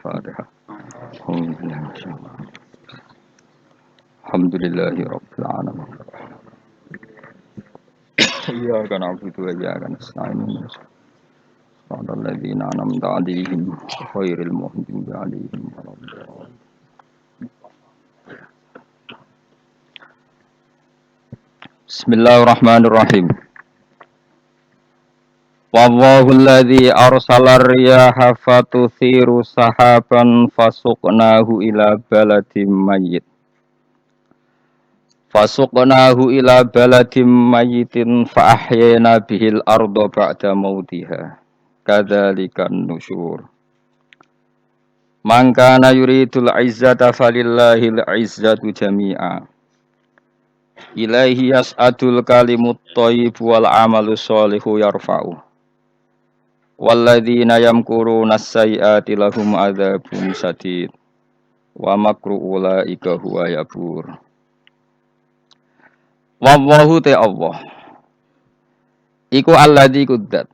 Al-Fatihah. Alhamdulillahi Rabbil Alamin. Iyyaka na'budu wa iyyaka nasta'in. Shiratal ladzina an'amta 'alaihim ghairil maghdubi 'alaihim waladdallin. Bismillahirrahmanirrahim. Wallahul ladzi arsala riyaha fatuthiru sahaban fasuqnahu ila baladin mayyit. Fasuqnahu ila baladim mayyitin fa ahyayna bihil arda ba'da mautiha. Kadzalikan nusyur. Man kana yuridul izzata falillahil izzatu jami'a. Ilaihi yas'adul kalimut thayyib wal amalu sholihu yarfa'u. Walladzina yamkuruna as-sayyi'ati lahum adzabun syadid. Wa makru ulaika huwa yabur. Wallahu ta Allah. Iku alladzi kudzat.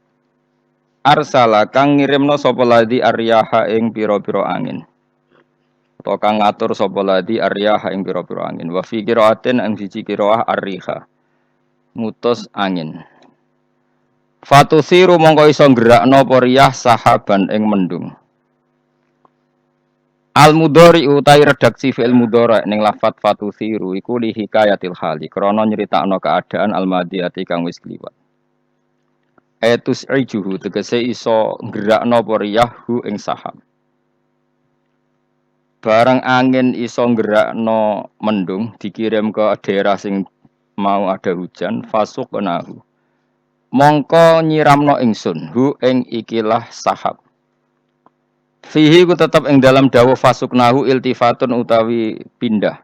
Arsala kang ngirimna sapa ladzi aryaha ing pira-pira angin. Utawa kang ngatur sapa ladzi aryaha ing pira-pira angin. Wa fi qiraatin ang siji qiraah arriha. Ngutus angin. Fatusiru mongko iso gerakno apa riyah sahaban ing mendung. Al-mudhari utai redaksi fi'il mudhari ning lafat fatusiru iku li hikayatil hali krana nyritakno keadaan al-madiyati kang wis kliwat. Etus ijuhu tegese iso gerakno apa riyahu ing sahab. Barang angin iso gerakno mendung dikirim ke daerah sing mau ada hujan fasuqnahu. Mongko nyiramno ingsun hu ing ikilah sahab. Fihi ku tetap ing dalam dawuh fasuknahu iltifatun utawi pindah.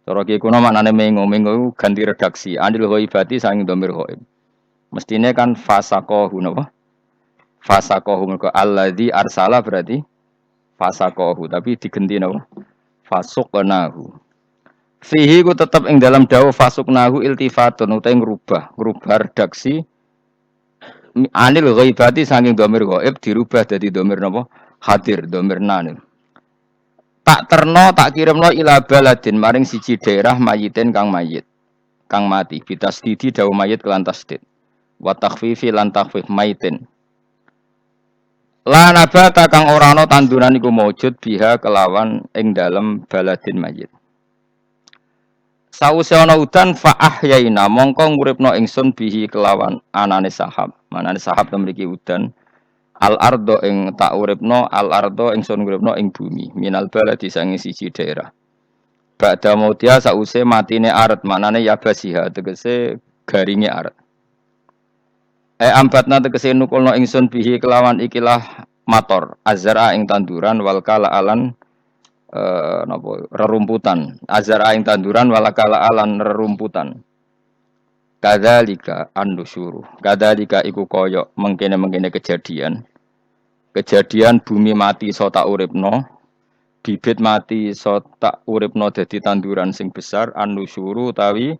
Cara ki kuno maknane mengo ganti redaksi. Anil ghaibati saking dhamir ghaib. Mestine kan fasaqahu napa? Fasaqahu mergo alladzi arsala berarti fasaqahu tapi digenti napa? Fasuknahu. Fihi ku tetap ing dalam dawuh fasuknahu iltifatun utawi ngrubah redaksi anil ghaibati saking dhamir ghaib dirubah dadi dhamir napa? Hadir domir nanil. Tak terno tak kirimno ila baladin maring siji daerah mayitin kang mayit. Kang mati bitasdidi dawu mayit kelan tasdid. Wa takhfifi lan takhfif mayitin. La nabata kang ora ana tanduran iku maujud biha kelawan ing dalem baladin mayit. Sawise ana udan fa ahyaina mongko nguripno ingsun bihi kelawan anane sahab. Manane sahab mriki udan. Al-ardo ing tak uripno al-ardo ingsun uripno ing bumi minal baladi sange siji daerah. Ba'da mautia sause matine aret manane yabasiha tegese garinge aret. Ambatna tegese nukulno ingsun bihi kelawan ikilah mator azra ing tanduran wal kala alan rerumputan azra ing tanduran wal kala alan rerumputan. Kadzalika an-nusyuru. Kadzalika iku kaya mengkene-mengkene kejadian bumi mati iso tak uripno, bibit mati iso tak uripno dadi tanduran sing besar an-nusyuru utawi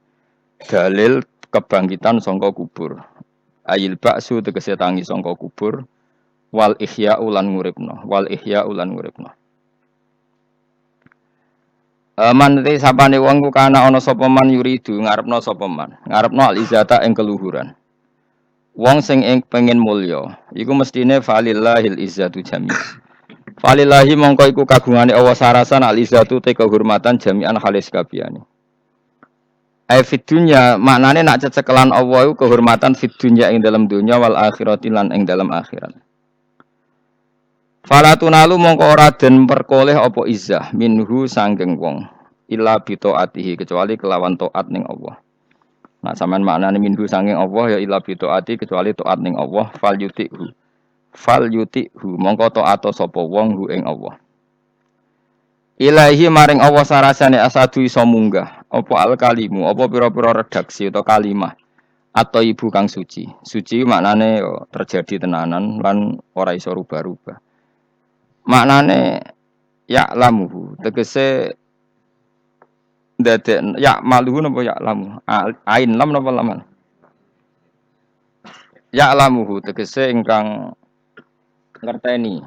dalil kebangkitan saka kubur. Ayil ba'su tegese tangi saka kubur wal ihya ulan nguripno, Man te sapane wong ku kana ana sapa man yuridu ngarepno sapa man. Ngarepno al-izata ing keluhuran. Wong sing pengen mulya, iku mestine falillahil izzatu jami'. Falillahi mongko iku kagungane Allah sarasan al-izzatu te kehormatan jami'an halis kabehane. Fid dunya maknane nak cecekelan Allah iku kehormatan fid dunya ing dalam dunya wal akhirati lan ing dalam akhirat. Falatunalu mongko ora den perkoleh apa izzah minhu sanggeng wong illa bi taatihi kecuali kelawan taat ning Allah. Nah sampean maknane minhu sanggeng Allah ya illa bi taati kecuali taat ning Allah fal yutihu mongko taat sapa wong hu ing Allah. Ilahi maring Allah sarasane asadu iso munggah apa al kalimu apa pira-pira redaksi atau kalimah atau ibu kang suci. Suci maknane terjadi tenanan lan ora iso rubah-rubah. Maknane ya'lamuhu tegese ndadek ya'maluhu napa ya'lamu ain lam napa laman ya'lamuhu tegese ingkang ngerteni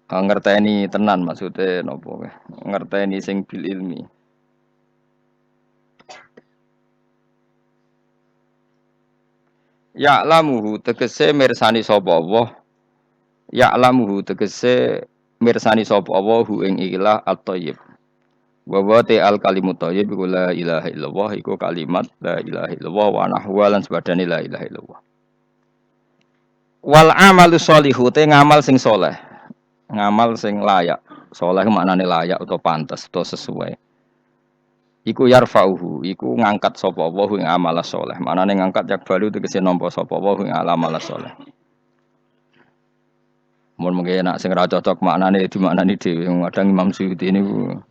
ngerteni tenan maksude napa ngerteni sing bil ilmi. Ya'lamuhu tegese mirsani sapa Allah. Ya'lamuhu tegese mirsani sapa Allah hu ing ilah at-thayyib. Wa te al kalimut thayyib iku la ilaha illallah iku kalimat la ilaha illallah wa nahwa lan sebadane la ilaha illallah. Wal amalu sholihu te ngamal sing soleh. Ngamal sing layak. Soleh maknane layak atau pantas atau sesuai. Iku yarfa'uhu, iku ngangkat sapa Allah ing amal saleh. Manane ngangkat yak balu tegese nampa sapa Allah ing amal saleh. Mun mengke nek sing ra cocok maknane dimaknani dhewe. Kadang Imam Suyuti niku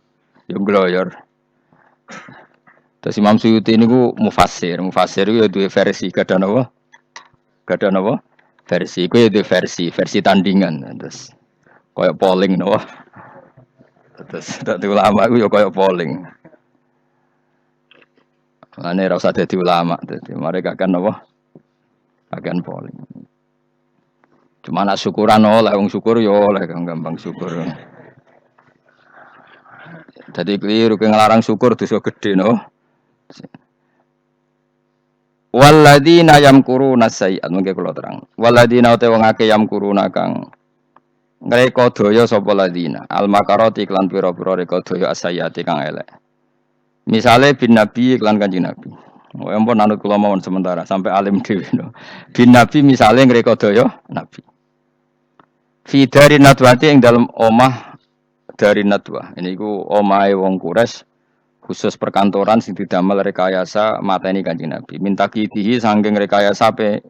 yo ngloyor. Terus Imam Suyuti niku mufassir. Mufassir iku ya duwe versi kadang napa? Kadang napa? Versi iku ya duwe versi tandingan. Terus koyo polling napa? Terus dadi ulama iku ya koyo polling. Ane ora usah dadi ulama, dadi mereka kan apa? Akan polling. Cuma nak syukuran oleh wong syukur ya oleh gampang syukur. Dadi keliru ke ngelarang syukur dosa gedhe no. Walladzina yamkuruna sayyi'at mengke kula terang. Walladzina te wong akeh yamkuruna kang ngreka daya sapa ladina. Al makarati lan pira-pira reka daya asayati kang elek. Misalnya bin Nabi iklan Kanjeng Nabi. Oh, ampun anut kula mawon sementara sampai alim dhewe no. Bin Nabi misalnya ngreka daya Nabi. Fi dari nadwati ing dalam omah dari nadwa. Ini ku omahe wong Quraisy khusus perkantoran sing didamel rekayasa mateni Kanjeng Nabi. Minta kidihi saking rekayasa pe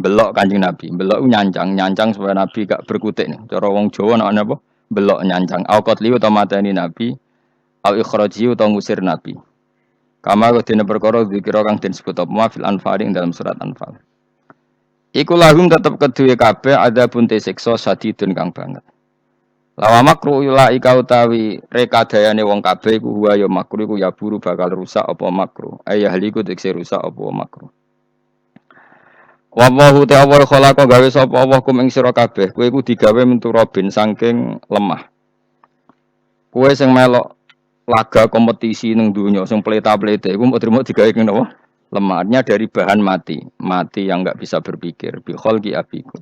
belok Kanjeng Nabi. Belok nyancang supaya Nabi gak berkutik nih. Cara wong Jawa nek apa? Belok nyancang. Au qatli utawa mateni Nabi. Au ikhraji utawa ngusir Nabi. Kama dene perkara dikira kang den sebut apa fil Anfal ing dalam surat Anfal. Iku lahum tetep kedue kabeh ada bunte siksa sadidun kang banget. Lawa makru ulaika utawi rekadayane wong kabeh iku huwa ya makru iku ya buru bakal rusak apa makru. Ayahliku tekse rusak apa makru. Wallahu ta'ala khalaqa gawe sapa Allah kum ing sira kabeh. Kowe iku digawe mentu robin saking lemah. Kowe sing melok laga kompetisi ning donya sing pleta-plete iku mau trimo digawe kene apa? Lemahnya dari bahan mati yang enggak bisa berpikir bi khalqi abikum.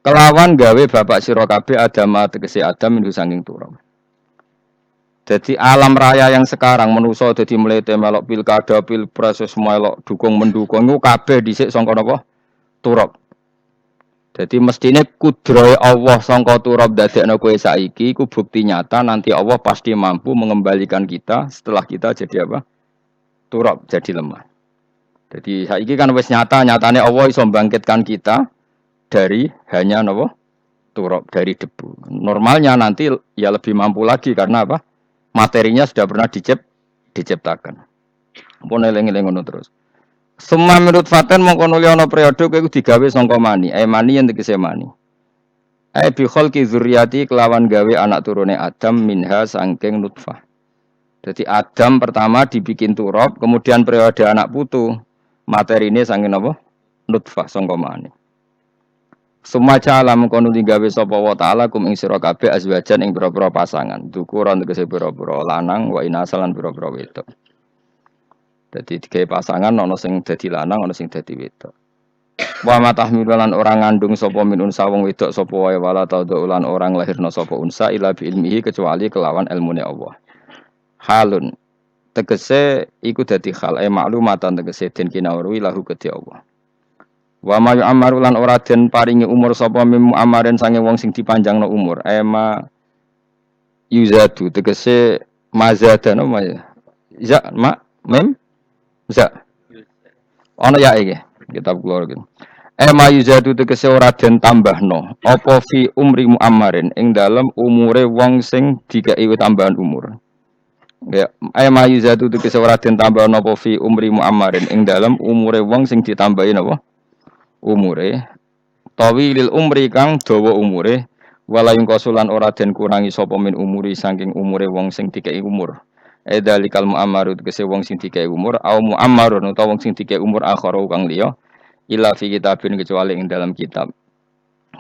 Kelawan gawe bapak sira kabeh Adam tegese Adam minhu saking turun. Jadi alam raya yang sekarang manusa dadi mlete melok pilkada pilpres semua melok dukung mendukung iku kabeh dhisik sangka napa? Turab. Jadi mestine kudrohe Allah sangka turab dadekno kowe saiki iku bukti nyata nanti Allah pasti mampu mengembalikan kita setelah kita jadi apa? Turab, jadi lemah. Jadi saiki kan wis nyatane Allah iso membangkitkan kita dari hanya napa? Turab, dari debu. Normalnya nanti ya lebih mampu lagi karena apa? Materinya sudah pernah diciptakan. Pun eling-eling ngono terus. Semua menurut Faten mongko nuli ana periode kowe digawe sangka mani, mani yen tegese mani. Bi khalqi dzurriyyati kelawan gawe anak turune Adam minha saking nutfah. Jadi Adam pertama dibikin turab, kemudian periode anak putu. Materine saking apa? Nutfah sangka mani. Semua calam kono digawe sapa wa taala kum ing sira kabeh azwajan ing pira-pira pasangan. Dukuran tegese pira-pira lanang wa inasalan pira-pira wedok. Dadi digawe pasangan ana sing dadi lanang ana sing dadi wedok. Wa matahmilan orang ngandung sapa min unsa wong wedok sapa wae wala taulan orang lahirna sapa unsa ila bi ilmihi kecuali kelawan ilmune Allah. Halun tegese iku dadi hal maklumatan tegese den kinawruhi lahu kedhi Allah. Wa ma yu'ammaru lan ora den paringi umur sapa mim amaren sange wong sing dipanjangno umur. Ema yuzadu tegese mazadano ma za ma mem za ana ya iki kitab kula iki. Ema yuzadu tegese ora den tambahno apa fi umri muammarin ing dalem umure wong sing dikeki tambahan umur. Ya ema yuzadu tegese ora den tambahno apa fi umri muammarin ing dalem umure wong sing ditambahi napa? Umure tawilil umri kang dawa umure wala yung kosulan ora den kurangi sapa min umuri saking umure wong sing dikeki umur edalikal muammaru tegese wong sing dikeki umur au muammarun utawa wong sing dikeki umur akhara kang liya illa fi kitabin kecuali ing dalam kitab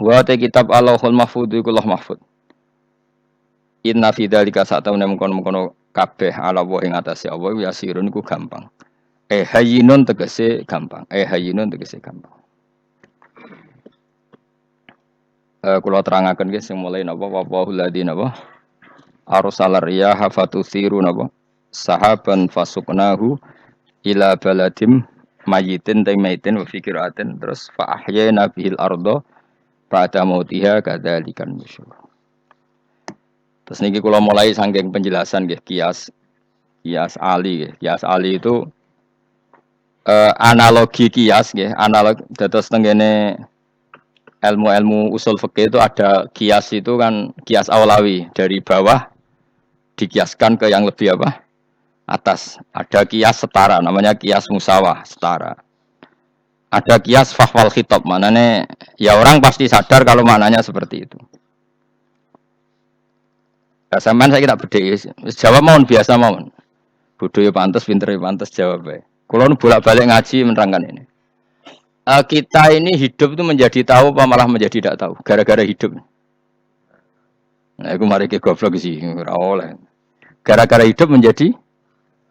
wa ta kitab Allahul mahfuz iku Allah mahfuz Inna fi dzalika sa'tamna mengkono-mengkono kabeh ala wa ing atase Allah yasirun iku gampang. Hayyinun tegese gampang. Hayyinun tegese gampang. Kula terangaken nggih sing mulai napa wahul ladina napa arsalar riyaha fatusiru napa sahaban fasuknahu ila baladim mayitin ta maitin wa fikiratin terus fa ahyayna bihil ardo pada mautiha kadzalikan nusyur. Terus niki kula mulai saking penjelasan nggih kias ali nggih. Kias ali itu analogi kias nggih, analog dados tengene ilmu-ilmu usul fikih itu ada kias itu kan kias awlawi dari bawah dikiaskan ke yang lebih apa? Atas. Ada kias setara namanya kias musawah setara. Ada kias fahwal khitab manane ya orang pasti sadar kalau maknanya seperti itu. Ya, sampean saya tidak beda. Jawab mohon biasa mohon. Bodoh ya pantas, pinter ya pantas jawab ya. Kalau nu bolak-balik ngaji menerangkan ini. Kita ini hidup itu menjadi tahu apa malah menjadi tidak tahu gara-gara hidup. Nah, aku mari ke goblok sih, ora oleh. Gara-gara hidup menjadi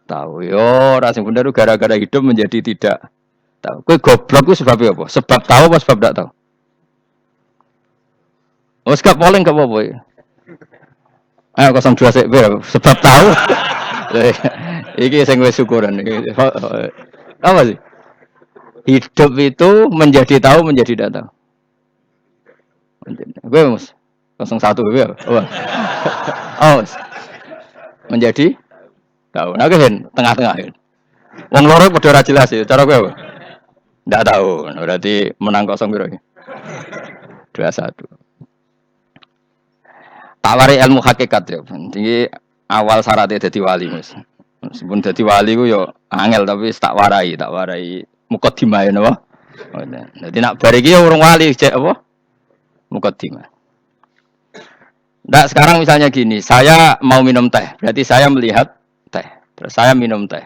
tahu. Yo, rasa bener gara-gara hidup menjadi tidak tahu. Kowe goblok ku sebab apa? Sebab tahu apa sebab tidak tahu? Oh, sekap polling gak apa-apa ya. Ayo 02 sik sebab tahu. Iki sing wis syukuran iki. Apa sih? Hidup itu menjadi tahu menjadi tidak tahu. Gue mus 01 gue. Oh. Menjadi tahu. Nah, kan tengah-tengah. Wong loro padha ora jelas ya. Cara gue apa? Ndak tahu. Berarti menang 0 piro iki? 21. Tawari ilmu hakikat ya. Tinggi awal syaratnya dadi wali, Mas. Meskipun dadi wali ku yo angel tapi tak warai mukadimah ya napa? Dadi nak bar iki urung wali cek apa? Mukadimah. Nah, sekarang misalnya gini, saya mau minum teh, berarti saya melihat teh, terus saya minum teh.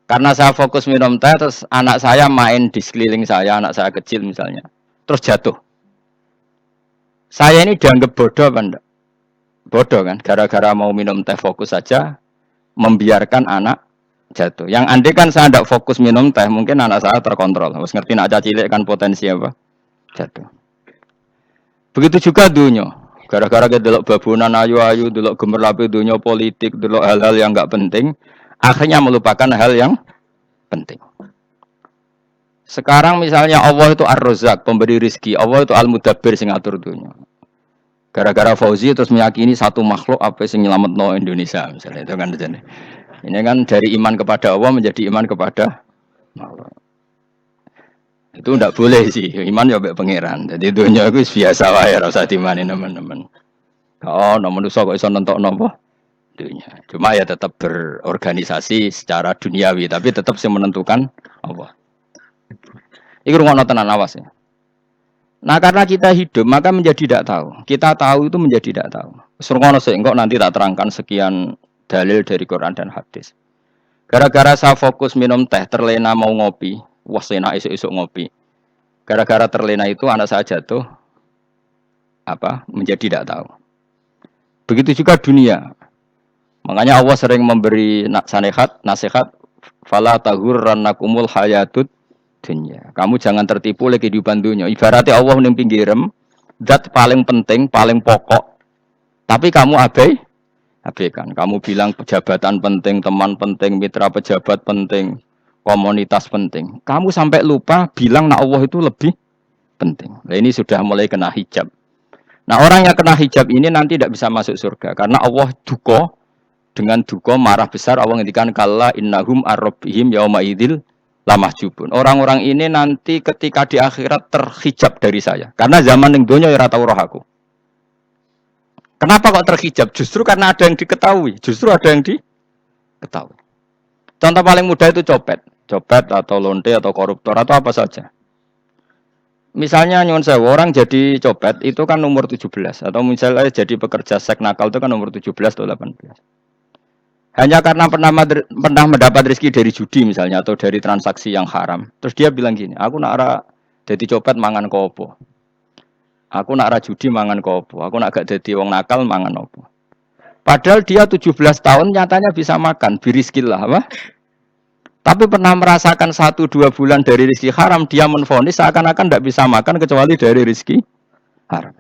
Karena saya fokus minum teh, terus anak saya main di sekeliling saya, anak saya kecil misalnya, terus jatuh. Saya ini dianggap bodoh apa enggak? Bodoh kan, gara-gara mau minum teh fokus saja, membiarkan anak jatuh. Yang andai kan saya tidak fokus minum teh, mungkin anak saya terkontrol. Harus ngerti nak cilik kan potensi apa? Jatuh. Begitu juga dunia. Gara-gara kita delok babunan ayu-ayu, delok gemerlapi dunia politik, delok hal-hal yang enggak penting, akhirnya melupakan hal yang penting. Sekarang misalnya Allah itu Ar-Razzaq, pemberi rizki, Allah itu Al-Mudabbir sing ngatur dunia. Gara-gara Fauzi terus meyakini satu makhluk apa sing nyelametno Indonesia misalnya itu kan jadi. Ini kan dari iman kepada Allah menjadi iman kepada makhluk. Itu ndak boleh sih, iman ya mbek pangeran. Jadi dunia itu biasa wae ora usah dimani teman-teman. Oh, no manusa kok iso nentokno apa? Dunia. Cuma ya tetap berorganisasi secara duniawi, tapi tetap sing menentukan Allah. Iki rungokno tenan awas ya. Nah karena kita hidup maka menjadi tidak tahu. Kita tahu itu menjadi tidak tahu. Surungono engkau nanti tak terangkan sekian dalil dari Quran dan hadis. Gara-gara saya fokus minum teh terlena mau ngopi, wah enak isuk-isuk ngopi. Gara-gara terlena itu anak saya jatuh, menjadi tidak tahu. Begitu juga dunia. Makanya Allah sering memberi nasihat, fala tahurrannakumul hayatud dunia. Kamu jangan tertipu oleh kehidupan dunia. Ibaratnya Allah ning pinggirem, zat paling penting, paling pokok. Tapi kamu abaikan. Kamu bilang jabatan penting, teman penting, mitra pejabat penting, komunitas penting. Kamu sampai lupa bilang nak Allah itu lebih penting. Nah, ini sudah mulai kena hijab. Nah, orang yang kena hijab ini nanti tidak bisa masuk surga karena Allah duka dengan duka marah besar. Allah ngendikan kalla innahum ar-rabbihim yauma idzil lamahjubun. Orang-orang ini nanti ketika di akhirat terhijab dari saya. Karena zaman yang dunia ya tau roh aku. Kenapa kok terhijab? Justru karena ada yang diketahui. Justru ada yang diketahui. Contoh paling mudah itu copet. Copet atau lonte atau koruptor atau apa saja. Misalnya nyuwun sewu orang jadi copet itu kan umur 17. Atau misalnya jadi pekerja seks nakal itu kan umur 17 atau 18. Hanya karena pernah mendapat rezeki dari judi misalnya atau dari transaksi yang haram. Terus dia bilang gini, aku nak ra dadi copet mangan kopo. Aku nak ra judi mangan kopo. Aku nak gak dadi wong nakal mangan opo. Padahal dia 17 tahun nyatanya bisa makan, birizkillah apa? Tapi pernah merasakan 1-2 bulan dari rezeki haram, dia menvonis seakan-akan tidak bisa makan kecuali dari rezeki haram.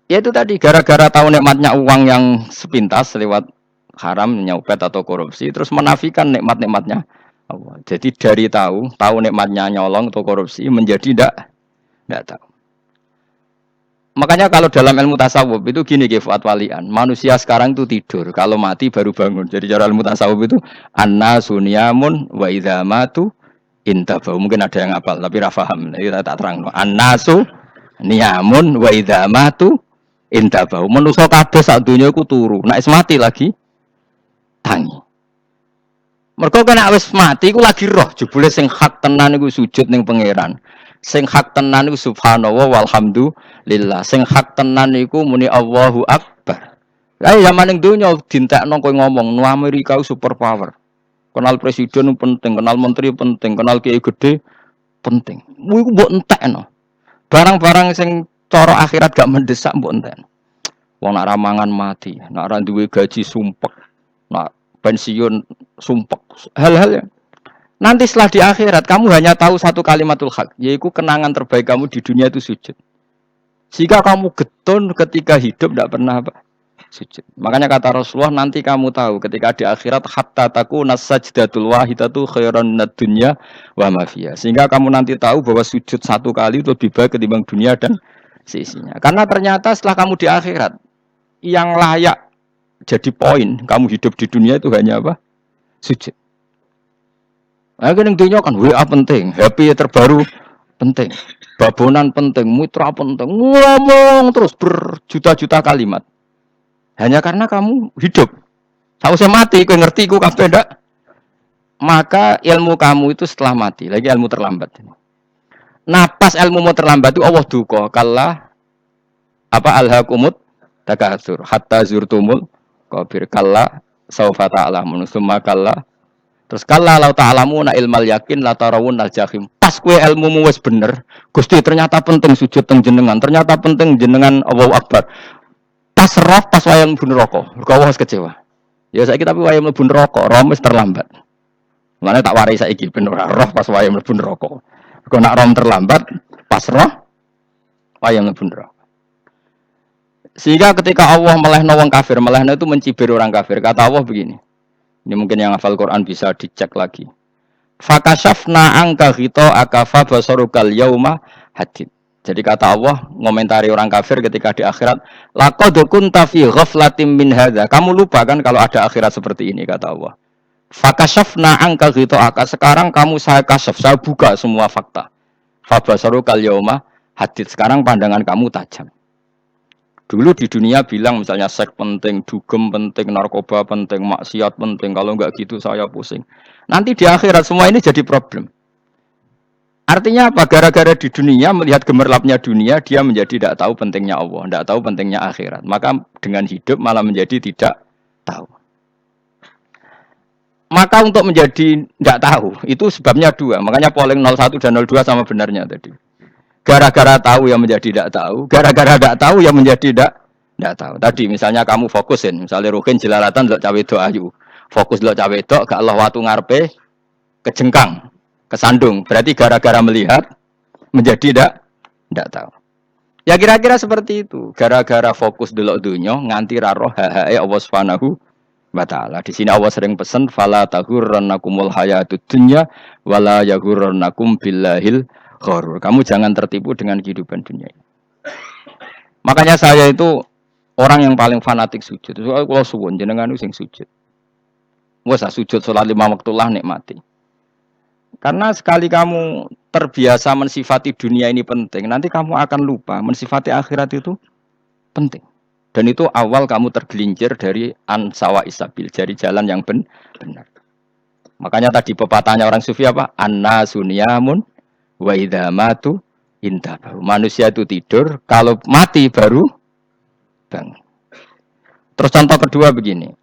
Ya itu tadi, gara-gara tahu nikmatnya uang yang sepintas lewat haram, nyopet atau korupsi, terus menafikan nikmat-nikmatnya Allah. Jadi dari tahu nikmatnya nyolong atau korupsi menjadi tidak tahu. Makanya kalau dalam ilmu tasawuf itu gini Fuad Walian, manusia sekarang itu tidur, kalau mati baru bangun. Jadi cara ilmu tasawuf itu anna sunyamun wa idza matu intabau. Mungkin ada yang hafal tapi ra paham. Kita tak terang. Annasu niyamun wa idza matu intabau. Manusa kabeh sak donya iku turu. Nek wis mati lagi tangi. Mergo kena wis mati iku lagi roh, jebule sing hak tenan iku sujud ning pangeran. Sing hak tenan iku subhanallah walhamdulillah. Sing hak tenan iku muni Allahu Akbar. Lah zaman ning donya dintekno kowe ngomong no Amerika super power. Kenal presiden penting, kenal menteri penting, kenal kiai gede penting. Mu iku mbok entekno. Barang-barang sing cara akhirat gak mendesak mbok entekno. Wong nak ramangan mati, nak ra duwe gaji sumpek, nak pensiun sumpek. Hal-hal ya. Nanti setelah di akhirat kamu hanya tahu satu kalimatul haq, yaitu kenangan terbaik kamu di dunia itu sujud. Jika kamu getun ketika hidup tidak pernah apa? Sujud. Makanya kata Rasulullah nanti kamu tahu ketika di akhirat hatta takuna sajdatul wahidatu khairan minad dunya wa ma fiha. Sehingga kamu nanti tahu bahwa sujud satu kali itu lebih baik ketimbang dunia dan seisinya. Karena ternyata setelah kamu di akhirat yang layak jadi poin kamu hidup di dunia itu hanya apa? Sujud. Nah, yang dunia kan WA penting, HP terbaru penting, babonan penting, mitra penting, ngomong terus berjuta-juta kalimat. Hanya karena kamu hidup. Sausnya mati, kau ngerti, kau kabeh ndak? Maka ilmu kamu itu setelah mati, lagi ilmu terlambat. Napas ilmu mau terlambat itu Allah duka, kalla apa alhaqumut takatsur hatta zurtumul qabir kalla saufa ta'lamun summa kalla. Terus kalla lau ta'lamuna ilmal yakin la tarawun al jahim. Pas kue ilmumu wis bener, Gusti ternyata penting sujud teng jenengan, ternyata penting jenengan Allahu Akbar. Pas roh pas wayang mlebu neraka, kau wis kecewa. Ya saiki tapi wayang mlebu neraka, roh wis terlambat. Mane tak warai saiki ben ora roh pas wayang mlebu neraka. Kok nak roh terlambat, pas roh wayang mlebu neraka. Sehingga ketika Allah melehno wong kafir, melehno itu mencibir orang kafir. Kata Allah begini. Ini mungkin yang hafal Quran bisa dicek lagi. Fakashafna angka ghita akafa basarukal yauma hadid. Jadi kata Allah ngomentari orang kafir ketika di akhirat, laqad kunta fi ghaflatin min hadza. Kamu lupa kan kalau ada akhirat seperti ini kata Allah. Fakashafna angka ghita aka. Sekarang kamu saya kasaf, saya buka semua fakta. Fa basarukal yauma hadid. Sekarang pandangan kamu tajam. Dulu di dunia bilang misalnya seks penting, dugem penting, narkoba penting, maksiat penting. Kalau enggak gitu saya pusing. Nanti di akhirat semua ini jadi problem. Artinya apa? Gara-gara di dunia melihat gemerlapnya dunia, dia menjadi tidak tahu pentingnya Allah, tidak tahu pentingnya akhirat. Maka dengan hidup malah menjadi tidak tahu. Maka untuk menjadi tidak tahu itu sebabnya dua. Makanya polling 01 dan 02 sama benarnya tadi. Gara-gara tahu yang menjadi tidak tahu, gara-gara tidak tahu yang menjadi tidak tahu. Tadi misalnya kamu fokusin, misalnya Rukin jelalatan delok cawe do ayu. Fokus delok cawe do gak Allah watu ngarepe kejengkang, kesandung. Berarti gara-gara melihat menjadi tidak tahu. Ya kira-kira seperti itu. Gara-gara fokus delok dunya nganti ra roh hahae Allah Subhanahu wa taala. Di sini Allah sering pesan fala tahurrannakumul hayatud dunya wala yahurrannakum billahil ghurur. Kamu jangan tertipu dengan kehidupan dunia ini. Makanya saya itu orang yang paling fanatik sujud. Soalnya kalau suwun jenengan sing sujud. Wes sujud salat 5 waktu lah nikmati. Karena sekali kamu terbiasa mensifati dunia ini penting, nanti kamu akan lupa mensifati akhirat itu penting. Dan itu awal kamu tergelincir dari ansawa isabil, dari jalan yang benar. Makanya tadi pepatahnya orang sufi apa? Anna sunyamun wa idza matu intabahu. Manusia itu tidur, kalau mati baru bangun. Terus contoh kedua begini.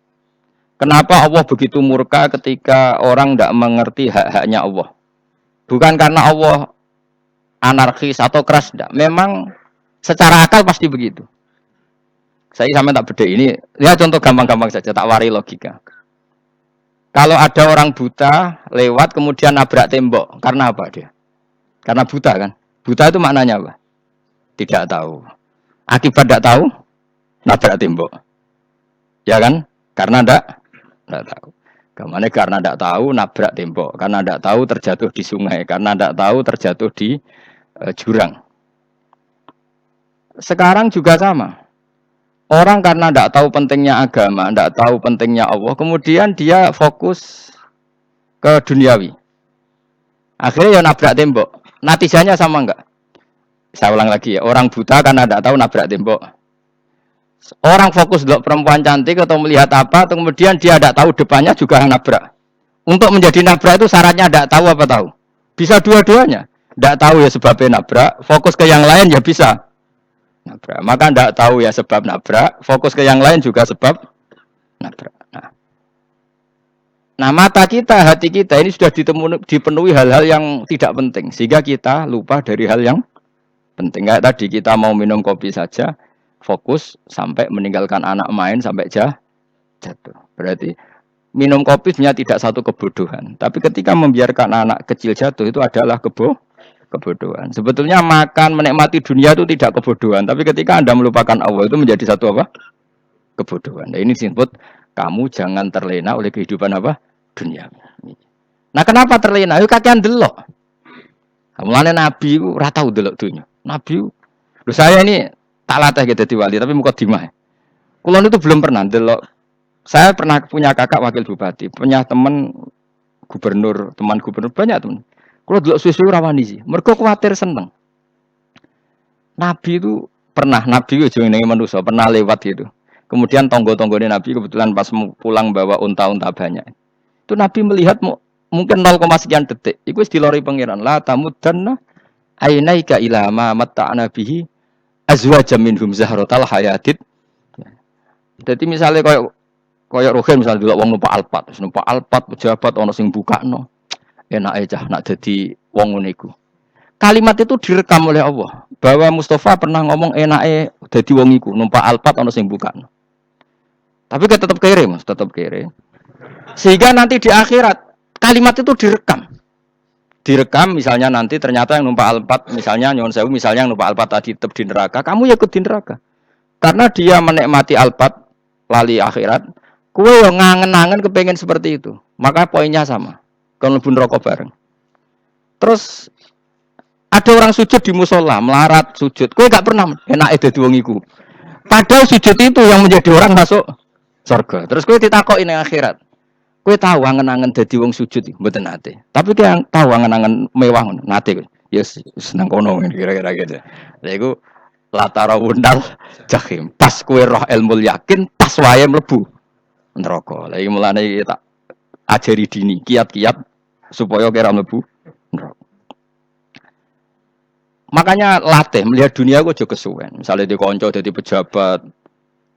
Kenapa Allah begitu murka ketika orang tidak mengerti hak-haknya Allah? Bukan karena Allah anarkis atau keras, tidak. Memang secara akal pasti begitu. Saya sampai tak beda ini, ya contoh gampang-gampang saja, tak wari logika. Kalau ada orang buta lewat kemudian nabrak tembok, karena apa dia? Karena buta kan? Buta itu maknanya apa? Tidak tahu. Akibat tidak tahu, nabrak tembok. Ya kan? Karena tidak tahu. Kemana? Karena tidak tahu nabrak tembok. Karena tidak tahu terjatuh di sungai. Karena tidak tahu terjatuh di jurang. Sekarang juga sama. Orang karena tidak tahu pentingnya agama, tidak tahu pentingnya Allah, kemudian dia fokus ke duniawi. Akhirnya ya nabrak tembok. Natijanya sama enggak? Saya ulang lagi ya. Orang buta karena tidak tahu nabrak tembok. Orang fokus untuk perempuan cantik atau melihat apa, atau kemudian dia tidak tahu depannya juga nabrak. Untuk menjadi nabrak itu syaratnya tidak tahu apa tahu. Bisa dua-duanya. Tidak tahu ya sebabnya nabrak, fokus ke yang lain ya bisa nabrak. Maka tidak tahu ya sebab nabrak, fokus ke yang lain juga sebab nabrak. Nah, mata kita, hati kita ini sudah dipenuhi hal-hal yang tidak penting, sehingga kita lupa dari hal yang penting. Kayak tadi kita mau minum kopi saja, fokus sampai meninggalkan anak main sampai jatuh. Berarti minum kopi sebenarnya tidak satu kebodohan, tapi ketika membiarkan anak kecil jatuh itu adalah kebodohan. Sebetulnya makan, menikmati dunia itu tidak kebodohan, tapi ketika Anda melupakan Allah itu menjadi satu apa? Kebodohan. Nah, ini disebut kamu jangan terlena oleh kehidupan apa? Dunia. Nah, kenapa terlena? Yuk kakean delok. Mulane Nabi ku ora tau delok dunya. Nabi lho saya ini tak latih gitu dadi wali, tapi mukadimah. Kulo itu belum pernah delok. Saya pernah punya kakak wakil bupati, punya teman gubernur banyak teman. Kalau delok susu rawani sih, mergo kuwatir seneng. Nabi itu pernah, Nabi itu jenenge manusia, pernah lewat gitu. Kemudian tonggo-tonggone Nabi kebetulan pas pulang bawa unta-unta banyak. Itu Nabi melihat mungkin 0, sekian detik. Iku wis dilori pangeran. La tamuddanna ainaika ila ma matta'na bihi azwajam minhum zahratal hayatid. Jadi misalnya koyo Rohin misalnya delok wong numpak Alphard pejabat ana sing bukakno. Enake cah nak dadi wong ngene iku. Kalimat itu direkam oleh Allah bahwa Mustafa pernah ngomong enake dadi wong iku numpak Alphard ana sing bukakno. Tapi kan tetap kere Mas, tetap kere. Sehingga nanti di akhirat kalimat itu direkam. Direkam misalnya nanti ternyata yang numpak Alphard misalnya nyon sewu misalnya yang numpak Alphard tadi tetap di neraka, kamu ya ikut di neraka. Karena dia menikmati Alphard lali akhirat, kowe yo ngangen-angen kepengen seperti itu. Maka poinnya sama. Kon mlebu neraka bareng. Terus ada orang sujud di musola, melarat sujud. Kowe gak pernah enake dadi wong iku. Padahal sujud itu yang menjadi orang masuk surga. Terus kowe ditakoki ning akhirat. Kowe tahu angen-angen dadi wong sujud mboten nate. Tapi kowe tahu angen-angen mewah ngono, nate kowe. Ya seneng kono kira-kira gitu. Lha iku latara wundal jahim. Pas kowe roh ilmu yakin, pas wae mlebu neraka. Lha iki mulane tak ajari dini, kiat-kiat supaya kira mlebu neraka. Makanya latih melihat dunia kok aja kesuwen. Misalnya di konco jadi pejabat.